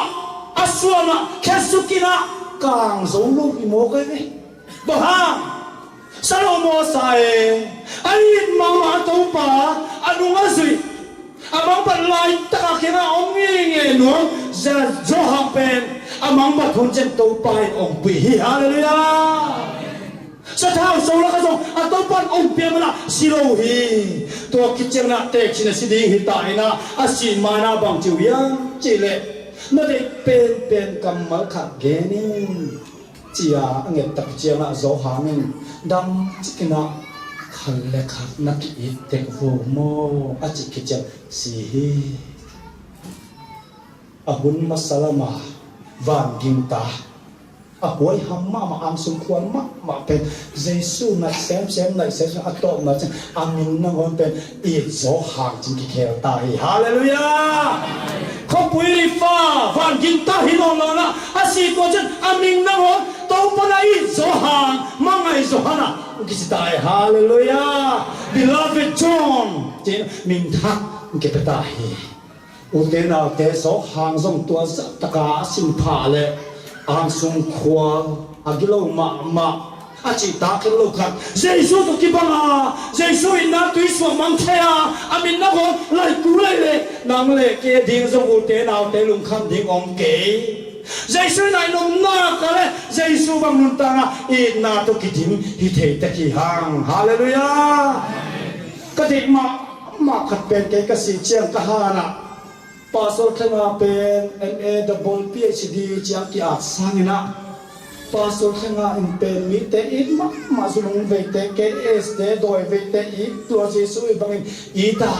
aswama kesukina kang zolo imo kai bahang salomo sai ai mama topa anunga zui amang palai takakina ongi nge no za johang pen amang bathun chen topa ong pi hallelujah sa thao so la ka so atopan ong pia mana silo hi to kitchen na tek sin siding hi ta ina asin mana bang chiu yang chile na de pen kamal khat ge ni chia ange tak chia na zo hangin dam chikina khal le khat na ki tek vo mo a chi kitchen si hi ahun masalama van ginta a hoi hamma ma am sum khuan ma pen jesu na sem na se atop na chen amin na gon pen I zo hang jin ki khel ta hi hallelujah ko pui fa van gin ta hi no na asi ko chen amin na gon to pa na I zo hang ma ngai zo hana ki si ta hi hallelujah beloved John chen min tha ke pa ta hi u te na te zo hang zong tua sa ta ka sin pha le ang sung khwa agilo ma achi ta ke lo khat jesu to ki banga jesu ina tui so mang thea amin na go lai ku lai le nang le ke ding zong u te naw te lung kham ding ong ke jesu nai nom na ka le jesu bang nun ta I na to ki ding hi the ta ki hang hallelujah ka ti ma khat pen ke ka si chiang ka ha na Pastor Khenga pen MA double PhD chiang ki at sangina Pastor Khenga in pen mi te it ma zulung ve te KS te doi ve te I tua Jesu I bangin ita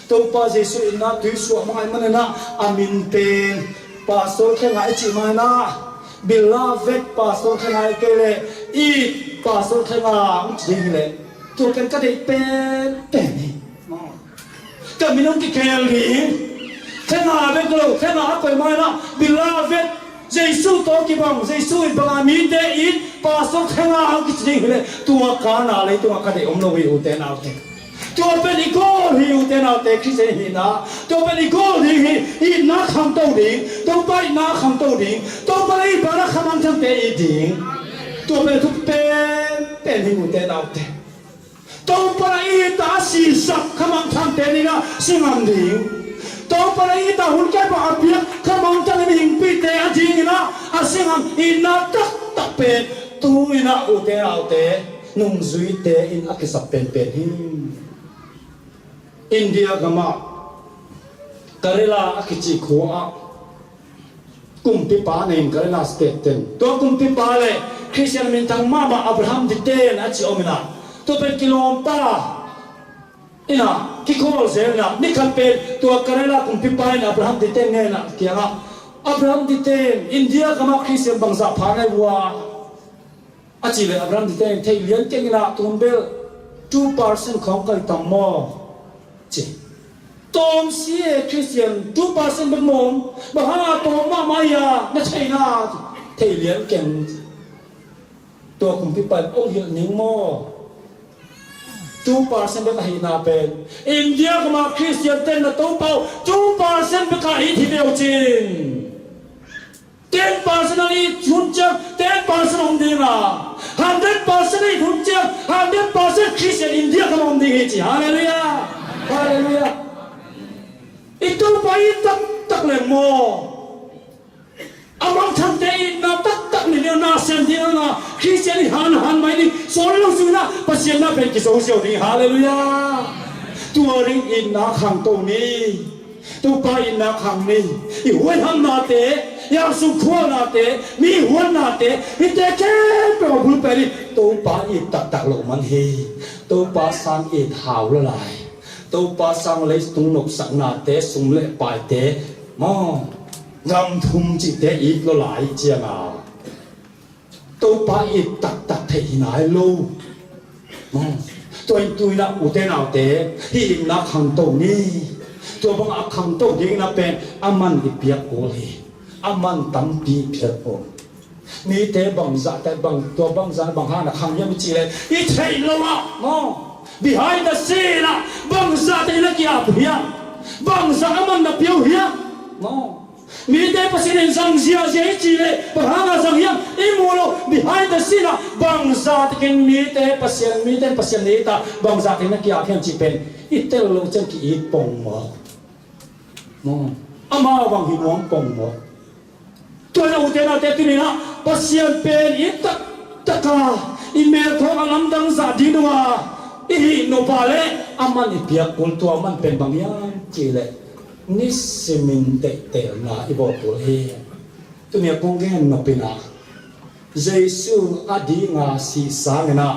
to pa Jesu ina tui su mangai manena amin pen Pastor Khenga I chi mana beloved Pastor Khenga I kele I Pastor Khenga ching le to kan ka dei pen ni ka minong ki kel ni Kena beklo kena apa mana beloved Jesu to ki bang Jesu I bang amin de I pastor kena ang kiting le tua kana le tua ka de omlo wi uten out tua pe ni go hi uten out te kise hi na tua pe ni go hi I na kham to ding to pa na kham to ding to pa I bara khamang chang te I ding tua pe tu pe ni uten out te to pa I ta si sak khamang chang te ni na singam ding to para ita hun ka pa apia kamang tang mi hing pi te a jing na asingam ina tak pe tu ina u te au te nung zui te in akisap pen him India gama Kerala akichi khoa kumpi pa nei Kerala state ten to kumpi pa le Christian min tang mama Abraham di ten a chi omina to pe kilompa ina ki khol se na ni khan pe tua Kerala kum pipa in Abraham di ten nge na kia nga Abraham di ten India kama Christian bangsa pha ngai wa achi le Abraham di ten thei lian ke na tumbel 2% khong kai tam mo chi tom si Christian 2% ben mom ba ha to ma ma ya na chai na thei lian ken to kum pipa o hil ning mo 2% be ka hi na pen India kama Christian ten na to pau 2% be ka hi thi beu chin 10% ani chun chak 10% om ding na 100% ai chun chak 100% Christian India kama om ding chi hallelujah hallelujah itu pai tak le mo amang tham te na tak ni na sen dia na Christian han mai ni so lo su na pasien na pen ki so xiao ni hallelujah tu ring in na khang to ni tu pa in na khang ni I hoi ham na te ya su kho na te mi hon na te I te ke pe bu pe ni tu pa I tak lo man hi tu pa sang I hao la lai tu pa sang le tung nok sak na te sum le pai te mo ngam thum chi te I lo lai chia nga to pa I tak thei nai lo tôi na u te nào te hi na khang to ni to bang a khang to ding na pen aman I pia ko hi aman tam pi pia ko ni te bang za te bang to bang za bang ha na khang yam chi le I thei lo ma no behind the scene bang za te na kia pia บางสามันนับเปียวเฮียน้องมีแต่ภาษาสังเสียเสียจีเลยบางสังเฮียอิมูโล behind the scene บางสาที่กินมีแต่ภาษานี้ตาบางสาที่นักยาเพียงจีเป็นอิตเตลโลจังกีอีปงหมอน้องอามาบางหินวงปงหมอตัวเราเจนาเตตุนีนะภาษาเป็นอิตตะกาอิเมลของอันนั้นดังสาดีนัวอีโนปาเลอามันอิเปียกุลตัวมันเป็นบางอย่างจีเลยนิสิมินเตเตนาอิบอตุเฮตัวเนี้ยคงแก่นนับเป็นอะเยซูอดีงาสีสางนะ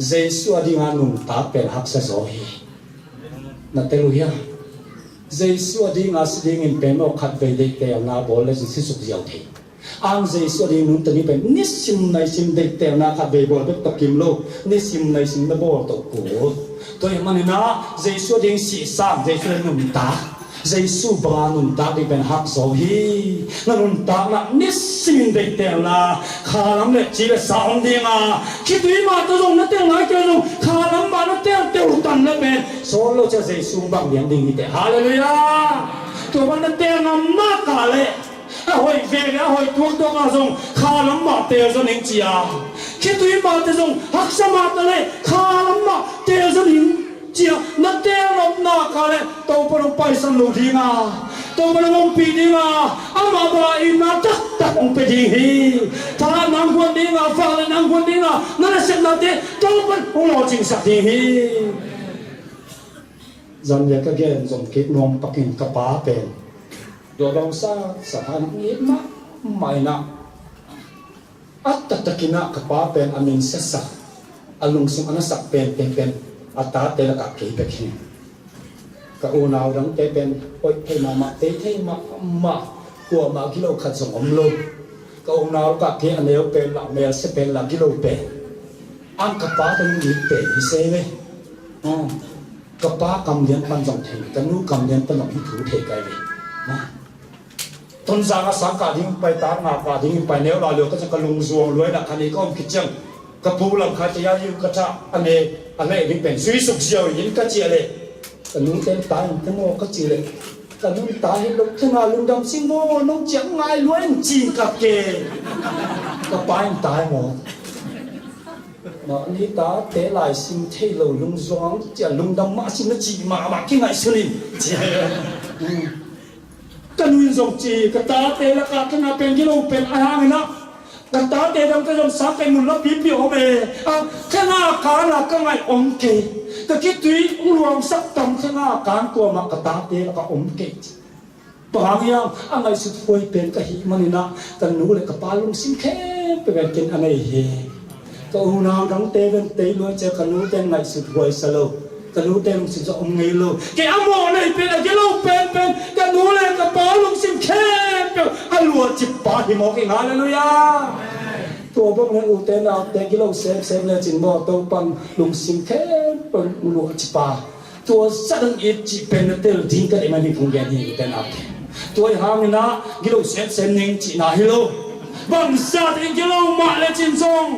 เยซูอดีงานุนตาเป็นหักเสโซเฮนั่นเตลุยะเยซูอดีงาสีดิ่งเป็นโอคัดเวเดเตนาบอลเลสิสุกเยาวเทอังเยซูอดีนุนตัวนี้เป็นนิสิมในสิมเดเตนาคัดเวบอลเป็นตะกิมโลนิสิมในสิมเดบอลตกกูตัวอย่างมันนะเยซูอดีสีสางเยซูนุนตาเยซูบานุนตาที่เป็นหักโซฮีนุนตานะนิสิมเดเตนาข้าน้ำเล็กจีบสาวดีงาคิดดูมาตัวตรงนั้นเตงไหนเจ้าตรงข้าน้ำมานั้นเตงเตวตันนั่นเป็นโซโลจะเยซูบางเลี้ยงดิ่งที่ฮาเลลูยาตัวมันนั้นเตงน้ำมากกาเลยหอยเวงหอยตัวกาทรงข้าน้ำมาเตวจนิงจีอาคิดดูมาตัวตรงหักสมาตเลยข้าน้ำมาเตวจนิงจีอานั่นเตงน้ำมากกาเลยตัวปนไปสันลูดีงาตัวปนงปีดีงาอามาบาอินาตักองไปดีฮีถ้านางคนดีงาฟ้านางคนดีงานั่นเสร็จแล้วเตตัวปนหัวจิงสักดีฮีจำเยอะก็เกินจำคิดนมปักกิ่งกระป๋าเป็นตัวเราสถานนี้มากไม่นะอัตตะกินะกระป๋าเป็นอามินเสสะอารมณ์สมอนัสเป็นอัตตาเตละกับเกย์เป็นก็อุณาวดังเตเป็นโอ้ยเทมาเตมากลัวมากิโลขัดสมลมก็อุณาวกับเกย์อันเดียวเป็นละเมลเสเป็นละกิโลเป็นอันกระป๋าเป็นมีเป็นพิเศษเลยกระป๋ากำเลียนปันจงเทกันนู้กำเลียนปันหลงที่ถูเทกันเลยนะต้นสางสังกัดทิ้งไปตามงากาทิ้งไปเนื้อเราเร็วก็จะกระลุงซวงรวยนะคันนี้ก็คิดจังกระปูลำคาจะยาอยู่กระชะอันนี้นี่เป็นสุยสุกเชียวยินกระเจียเลยกระลุงเต็มตายทั้งโมกระเจียเลยกระลุงตายลุกขึ้นมาลุงดำซิงโมน้องเจียงไงรวยจีนกับเกกระปายตายหมดmà đi ta té lại xin thay lầu lung doang chỉ lung đâm mã xin nó chỉ mà cái ngày xưa liền cái nuôi dòng chỉ cái ta té là cái nào bên cái lầu bên ai hàng này cái ta té trong cái dòng sáng cái mùn nó biến biểu về cái nào cá là cái ngày ống kề cái túi luồng sắc tầm cái nào cá của mà cái ta té là cái ống kề bằng yang anh ấy xuất phơi bên cái gì mà nè cái núi lại cái ba lung xin khé bên cái anh ấyก็อุณาวดังเตเป็นเตล้วนเจอกันนู้เต้นไงสุดหวยสโลกันนู้เต้นสุดจะอมเงยโลแกอมอเลยเป็นอะไรโลเป็นกันนู้เลยกับป้าลุงสิมแค่เป็นอลัวจิบป้าที่มองกินหาเลยลุยาตัวพวกนั้นอุเต้นเอาเตกิโลเซฟเลยจินบอกตัวปันลุงสิมแค่เป็นอลัวจิบป้าตัวสัตว์อีจิเป็นเตลทิ้งกันเองมันมีคงแก่ที่อุเต้นเอาตัวหางนะกิโลเซฟหนึ่งจีน่าฮิโลบางสัตว์กิโลมาเลยจินซง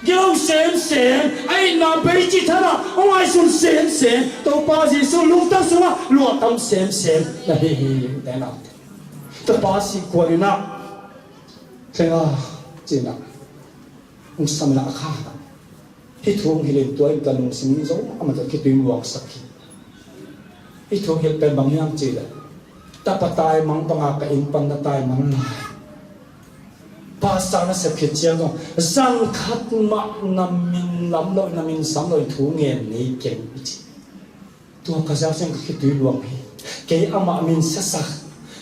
เกี่ยวเสียงไอ้นาเบจิท่านะโอ้ยสุนเสียงตัวป้าสิสุลุงตั้งสุมาลัวตั้งเสียงเฮ้ยแต่น่ะตัวป้าสิกวนน่ะเจ้าจีน่ะมุสลิมละข้าที่ทุ่งหิเลนตัวอีกกันมุสลิมโซ่มันจะคิดถึงวักสักทีที่ทุ่งหิเลเป็นบางอย่างจีละแต่ปตายมังปังอากอินปันตายมังลายpasal sakit jangan zangkat mak namin lamlo namin samloi thungen ni ken ichi tua kasal sang kitu luang hi ke ama min sasak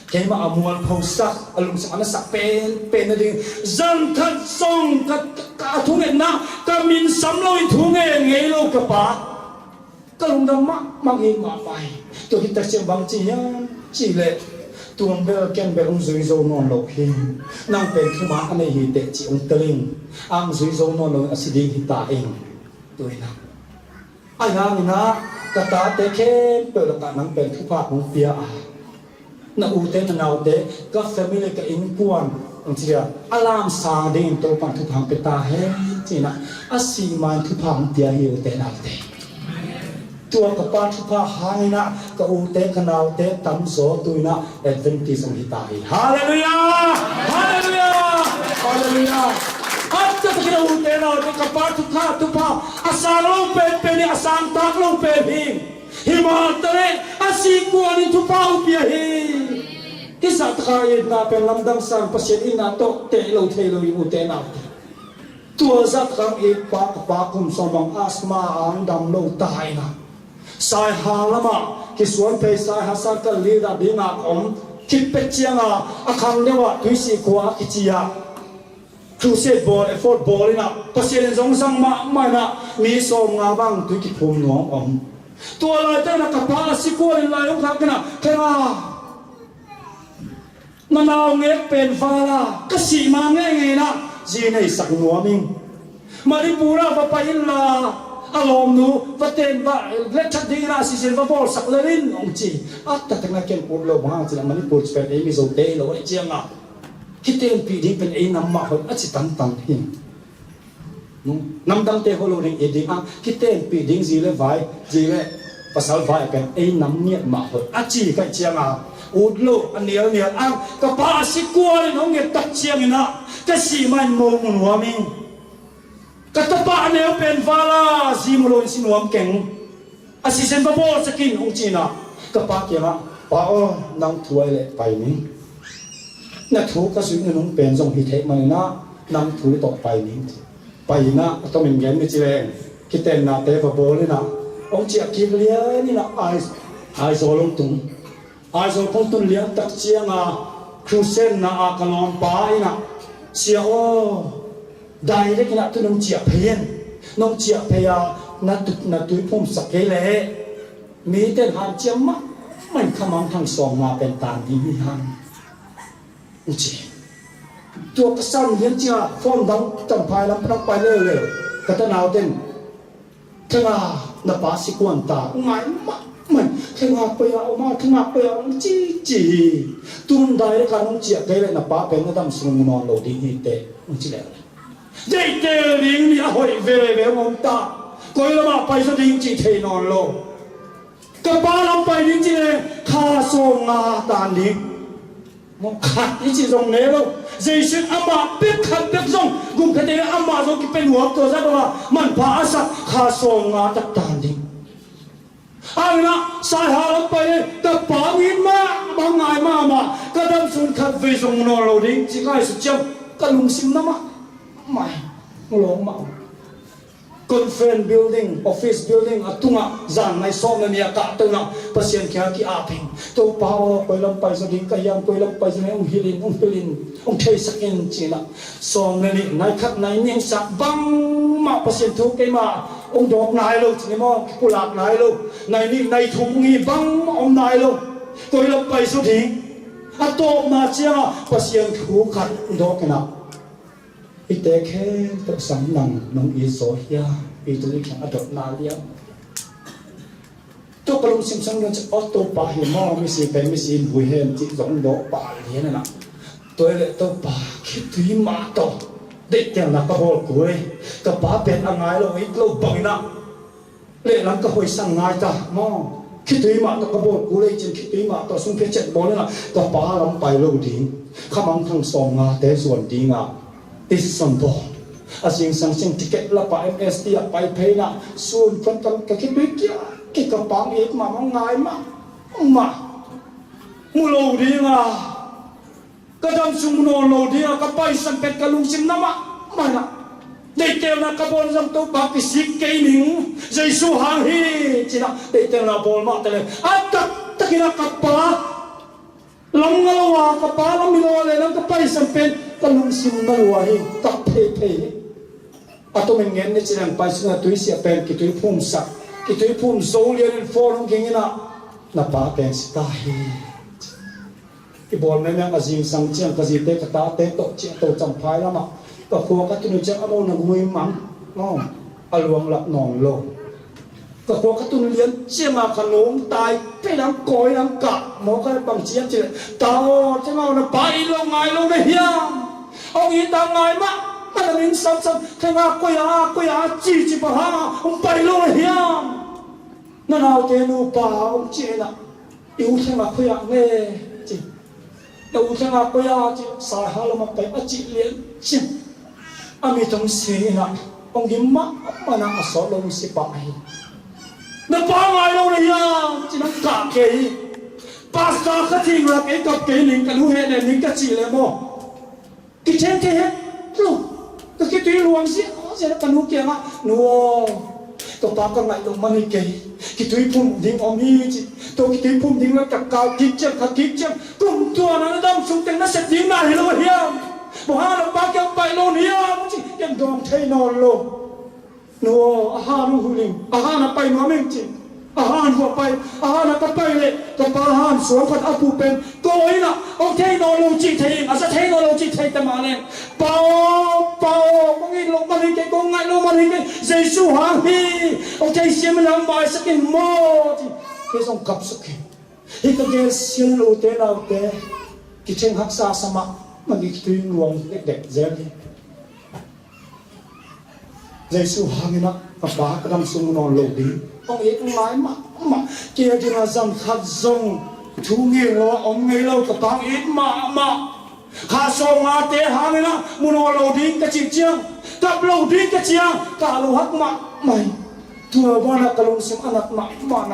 ke ma amuan phausak alung sa ana sak pen na ding zangkat song ka thungen na kamin samloi thungen ngei lo ka pa kalung dam mak hi ma pai to kita chang bang chi yang chi leตัวเบลแกนเบลงซุยโซนอนหลบหินนั่งเป็นทุมาอันนี้เด็กจีองเตลิงอังซุยโซนอนหลบอสิดิงหิตาเองตัวนี้นะไอ้งานนี่นะกระตาเตะเข้เปิดละกันนั่งเป็นทุพาของเปียน่าอุเทนน่าอุเทก็แฟมิลี่กับอินพวนอันที่อะอารามสาดิงตัวปังทุพางเปตาเฮจีนะอาศิมาทุพางเปียหิวเตน่าอุเทต ตัวกับปาทุพาหายนะก็อุเตขนาวเตตัมโสตุยนะเอดเวนติสงหิตาฮิฮาเลลูยาฮาเลลูยาฮาเลลูยาอัจฉริยะอุเตนะกับปาทุพาอาสาลงเป็นอาสามตากลงเป็นหิมาตระอาศิกวนทุพาอุเปียหิกิสัตคายนาเป็นลำดังสังปัสยินาโตเตโลเทโลอุเตนะตัวสัตว์ขังอีกปากคุมสมองอาสมาอันดำโลตายนะสายหาละมาคิสวนไปสายหาสักลีดาบิงาอมคิดเป็ดเชียงอาคังเดียวทุยสีขวาคิจิยาครูเซตบอลเอฟฟอร์ดบอลนะปัสยินสงสังมาไม่นะมีสมงาบังทุยกิพุมน้องอมตัวลายเต้นกับพาสิกวนลายองค์ขักนะแค่ว่ามันเอาเงี้ยเป็นฟ้าละก็สีมาเงี้ยนะจีนไอสักหัวมิงมาดิปูราไปอินลาอารมณ์นู้ว่าเต้นว่าเล็กชัดดีนะสิเซนว่าบอลสักเลรินองจีอัตตะตั้งแต่เก่งปูโลบ้างจีนมันดิปูจะเป็นเอมิโซเตโลไอเจียงอ่ะคิดเต้นปีนี้เป็นเอน้ำมาคนอาจจะตั้งหินน้ำตั้งเตะเขาโลนึงเอดีอ่ะคิดเต้นปีนี้จีเล่ไว้จีเล่ภาษาไว้เป็นเอน้ำเนี่ยมาคนอาจีกันเจียงอ่ะอุดโลอันเนียอ่ะกับภาษิกวนน้องเงี้ยตักเชียงนะก็สีมันมองหัวมิงก็ตบะเนียเป็นฟ้าละสีมโลนสีนวมเก่งอาศิเซนบโบสกินองจีน่ะก็ปากเกี่ยงป้าน้องถวยเลยไปนี้นักถูกก็สุดน้องเป็นทรงพิเทมันนะน้องถวยต่อไปนี้ไปนะต้องเป็นเงี้ยไม่จีเองคิดเต้นนะเตะบโบเลยนะองจีคิดเลี้ยนี่นะไอโซลงตุงไอโซคงตุนเลี้ยตักเชียงครูเซนนะอากันลองไปนะเสียโอได้เล็กนะตุน้องเจียเพียนน้องเจียเพียนัตุยพุ่มสักเล่มีแต่หามเจียมะมันขมังทั้งสองมาเป็นตามดีวิหารอุจิตัวกษัตริย์เลี้ยงเจียฟ้อนดังจำพายลำพังไปเลยกระตนาวเต้นขณะนับปาสิกวนตาไงมันขณะไปเอามาขณะไปเอาจีตุนได้เลยการน้องเจียเกเลยนับปาเป็นนักดำสมุนนอนโลดีนี่เตะอุจิแล้วใจเตลิงนี่หอยเวมองตาก็ยังมาไปสดิ้งจีเทนอนโลกระป๋าลำไปดิ้งจีเลยข้าส่งงาตานดิ้งมองขัดดิ้งจีส่งเนโลใจชื่ออามาเป็กขัดเป็กส่งกุมคดีอามาส่งกิเป็นหัวตัวซะว่ามันพาสักข้าส่งงาตักตานดิ้งเอาละสายหาลำไปเลยกระป๋าวินมาบางไงมากระดมสุนขัดไฟส่งนอนโลดิ้งจีง่ายสุดเจ้ากระลุงซิมน้ำมาไม่หลงมาconference building office building atunga zan nai som na nia ka tuna pasien kya ki aping to pawo koilam pai so ding kayam koilam pai so hilin thei sakin china som na ni nai khat nai ning sak bang ma pasien thu ke ma dok nai lo chini mo pulak nai lo nai ni nai thu ngi bang nai lo koilam pai so ding atop na chia pasien thu khat dok naอีเตแค่ตัวสังนังน้องอีโซเฮียอีตัวนี้แข่งอดนาเลียตัวกลุ่มสิมสังเงินจะออโต้ปาหิมอไม่สิเป็นไม่สิบุยเฮนจิตสองดอกปาเลียนน่ะตัวเล็กตัวปาคิดถึงมาต่อเด็กแก่นักกระบอกกุ้ยกระป๋าเป็นอะไรเราอีกเราบังนะเล่หลังก็หอยสั่งงายจ้ะมอคิดถึงมาต่อกระบอกกุ้ยจิตคิดถึงมาต่อสุ่มเพชรเจ็ดบอลน่ะกระป๋าลำไปเราดิ้งข้ามังทั้งสองงาแต่ส่วนดิ้งที่ส่วนตัวอาสิ่งสังสิ่งติเกตละไป MST ไปเพย์นะส่วนคนกันก็คิดด้วยกี่กระปังอีกมามันง่ายมากมูโลดีงาก็ทำสุ่มโนโลดีก็ไปสังเกตกระลุงซิมน้ำมันนะได้เจอนะกระบวนสัมตัวบักสิกเกนิงใจสู้หางฮีจีน่ะได้เจอนะบอลมาแต่เลยตะกี้นะกระป๋าลงเงาวากระป๋าลงมิโลเลยแล้วก็ไปสังเกตกระลุงซิมมาวัยตักเพย์atau mengen ni cilang pas na tuis ya pen kitui pum sak kitui pum zolian in forum kingina na pa pen stahi ibol na yang azing sang chiang kazite kata te to chi to champai lama ka kho ka tunu chang amo na gumui mang no alwang lap nong lo ka kho ka tunu lian chiang ma khanong tai pe lang koi lang ka mo ka bang chiang chi tao chang au na pai lo ngai lo na hiam ong yi ta ngai maมันเป็นซ้ำๆแค่ว่ากุยาจีจิบหาไปโลเฮียม นั่นเอาเจนูป่าจีน่ะอยู่ที่มาคุยอ่ะเน่จีอยู่ที่มาคุยอ่ะจีสายหาลมาไปอจิเลียนจีอามีตรงสีน่ะองค์กิมะมันน่ะสอนลงสิบายนั่นป่าไงลงเลยอ่ะจีนั่งกะเกยภาษาขัดทิ้งรักเอกกับเกยลิงกันหูเห็นลิงกันจีเลยมั้งกิเชนเกยลูกก็คิดถึงหลวงสิเสียกันหูเกียงอ่ะนัวตัวปากก็ไหลลงมาในเกยคิดถึงพุ่มดิ่งอมีจีตัวคิดถึงพุ่มดิ่งแล้วกับกาวกิเจ็บขัดกิเจ็บกลุ่มตัวนั้นดำสูงแต่นั้นเสร็จดิ่งมาเห็นแล้วเฮียบอกให้เราปากยังไปโลเฮียมึงจียังดองเทนอนโลนัวอาหารหูลิงอาหารไปมาเม่งจีอาหารหัวไปอาหารก็ไปเลยตัวปลาอาหารสวนคนอาภูเป็นตัวไอ้น่ะโอเคโนโลจีเทงอาจจะเทโนโลจีเทงแต่มาเนี่ยเป่ามึงอีลงมาลิเกกงไงลงมาลิเกเจสุหางฮีโอเคเสียมันลำบากสักกินหมดที่ส่งกับสักกินที่ก็เกเสียงลูเตนาเตกิเชงหักษาสมัครมันกิตุยงวงเด็กๆเจนี่เจสุหางนี่นะกับบ้ากระดำสุงนอนโลดีองเอกหลายมาเกี่ยที่น่าจำขัดทรงทุ่งเงี้ยเราองเงี้ยเรากับทางเอกมาข้าส่งมาเตะหางเลยนะมุนอโลดิ้งกระจิบเจียงกับโลดิ้งกระเจียงกาลูหักมาไม่ตัวบ้านกะลงสิมอนักมาไหน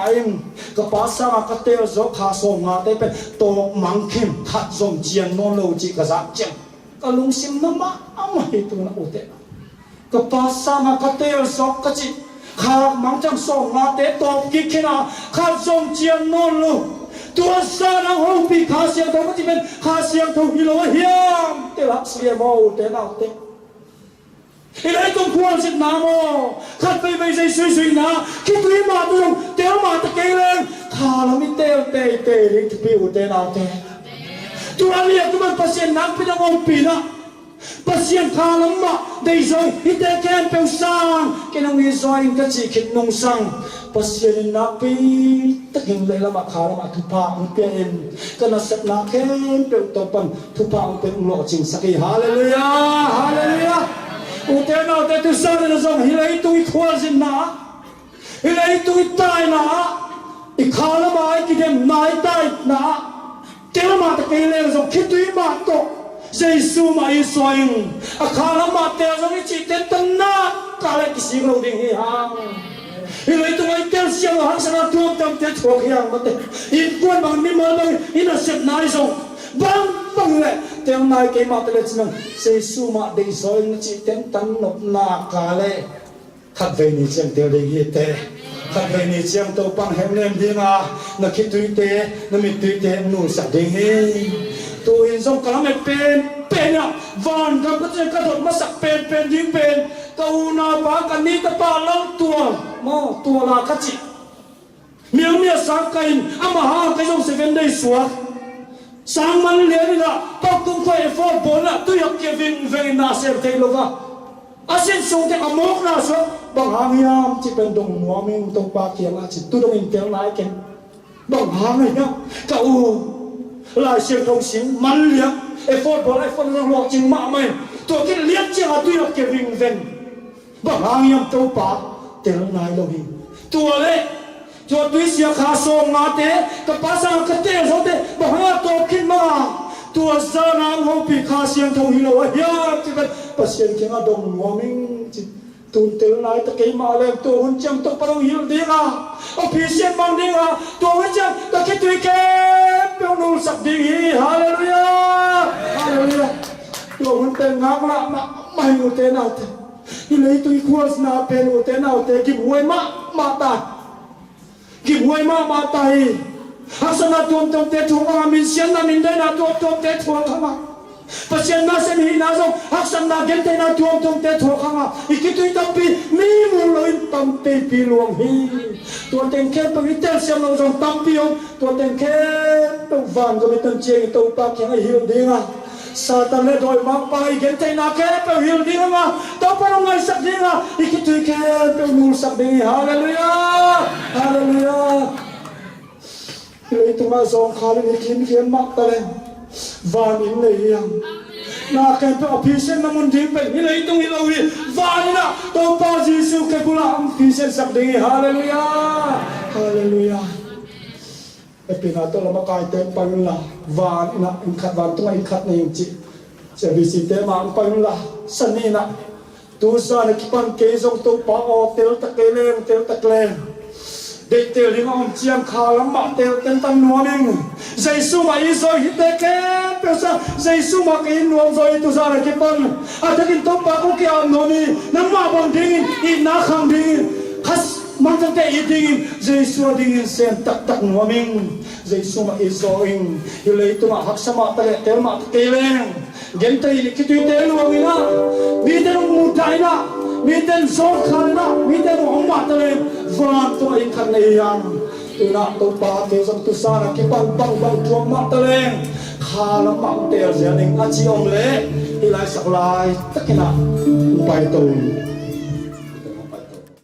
กับภาษากะเตลโซข้าส่งมาเตะเป็นโตมังคิมขัดทรงเจียงนอนโลจิกระซักเจียงกะลงสิมน้ำมาไม่ตัวน่ะโอเตะกับภาษากะเตลโซกระจิข้ามังจังส่งมาเตะตบกิขนาข้าส่งเจียนนอนลูตัวสานังห้องปีข้าเสียงตัวมันจะเป็นข้าเสียงทุกฮิโลเฮียมเตลักเสียโมเตนาเตอีไรต้องควรสินาโมขัดไปใจสวยๆนะคิดตัวมาตัวงเตลมาตะเกียงข้าเราไม่เตลเตลิงที่ปีอุเตนาเตตัวเรียกตัวมันภาษานักเป็นห้องปีนะpasien kalama dei zoi ite ken pe sang kenong ni zoi ka chi khin nong sang pasien na pi taking le lama khalama thupa ang pen kana sat na ken pe to pan thupa ang pen lo ching saki hallelujah ute na te tu sa na zong hilai tu I khwal sin na hilai tu I tai na I khalama I kidem nai tai na telama ta ke le zong khitui ma to Jesu mai soing akhala ma te zong chi te tanna kale kisi lo ding hi hang ilai tu mai tel siang hang sana tuam tam te thok yang mate in kon bang mi ma bang in a set nai zong bang le tel nai ke ma te le chnang Jesu ma de soing chi ten tan nop na kale khat ve ni chen te de hi te khat ve ni chen to pang hem lem dinga na khitui te na mi tui te nu sa ding hiตัวอินทรงกลางเป็นอ่ะวันกับก็จะกระโดดมาสักเป็นยิ่งเป็นกอูนาปากันนี้ตะปาเล่าตัวมอตัวลาคัจิเมียสังกันอามาหาก็ยังเซเว่นได้สวดสังมันเลี้ยนี่ละตอกตุ้งไฟฟอร์บอลละตัวอยากเก็บเวงนาเซลเทโลกะอาเซียนส่งแต่อโมกนาสวดบางหางยามที่เป็นดงหัวมิงตรงปากเขียงอาจิตตัวดงอินเตลไลน์กันบางหางเลยนะกอูลายเสียงทงสิงมันเลี้ยงไอ้ฟอดบอลไอ้ฟอดเราหลอกจริงมากไหมตัวกินเลี้ยงเจ้าตัวอยากเก็บวิ่งเว้นบ้าหางยำตัวป่าเตลนายเราหิตัวเล็กตัวตัวเสียขาส่งมาเตะกับภาษากระเตะเขาเตะบ้าหางตัวขึ้นมาตัวสนามห้องปีขาเสียงทงหิโลวะยาที่เป็นปัสเซียนเขียงดงหัวมิงตูนเตลนายตะเกียมาเลยตัวหุ่นจังตัวปะเราหิวดีอ่ะเอาผีเสียนบางดีอ่ะตัวหุ่นจังตะเกียตัวแก่เปียวนูสักดีฮาเลลูยาตัวหุ่นเตงามละไม่หูเตนเอาเตอีเลยตัวอีควอสนาเป็นหูเตนเอาเตกิบหวยมาตายกิบหวยมาตายฮัสนาตัวตรงเตทวงอามินเสียนนามินได้นาตัวเตทวงเข้ามาpasien na se mi na zo aksan na gente na tuam te thokanga ikitui tampi mi muloin tampi piluang hi to ten ke pa vitel siam lo jong tampi ong to ten ke to van go mitan cheng to pa kyang hil dinga satan le doi ma pa gente na ke pa hil dinga to pa ngai sak dinga ikitui ke to mul sak ding hallelujah ile tu ma zong khali ni kin ma ta le van in le yang na kan pe official namun ding pe hilai tung hilawi vanina to pa Jesu ke pula official sak ding hallelujah hallelujah epina to lama kai te pangla vanina in khat van tung in khat nei chi se visite ma pangla sanina tu sa na kipan ke jong to pa o tel takleng để tiêu đi ông chiêm khá lắm mà tiêu tên tăng nuông mình dây su mà ý rồi hít đề kép tiêu sa dây su mà cái nuông rồi tu ra là cái phần à thế cái tốp ba cũng kia nuông đi nắm mà bằng đi ít ná khang đi khát mang trong tay ít đi dây su đi sen tak nuông mình dây su mà ý rồi yêu lấy tu mà hắc sa mà ta tiêu mà tiêu lên gen tay cái tu tiêu nuông mình á đi tên ông mua trái na mi tên zon khăn na mi tên ông mặt lên van to in khăn này yang tu na tu pa te som tu sa na ki bang chuang mặt lên khá lắm mạng tiền gia đình anh chị ông lẽ đi lại sạc lại tất cả na bay tu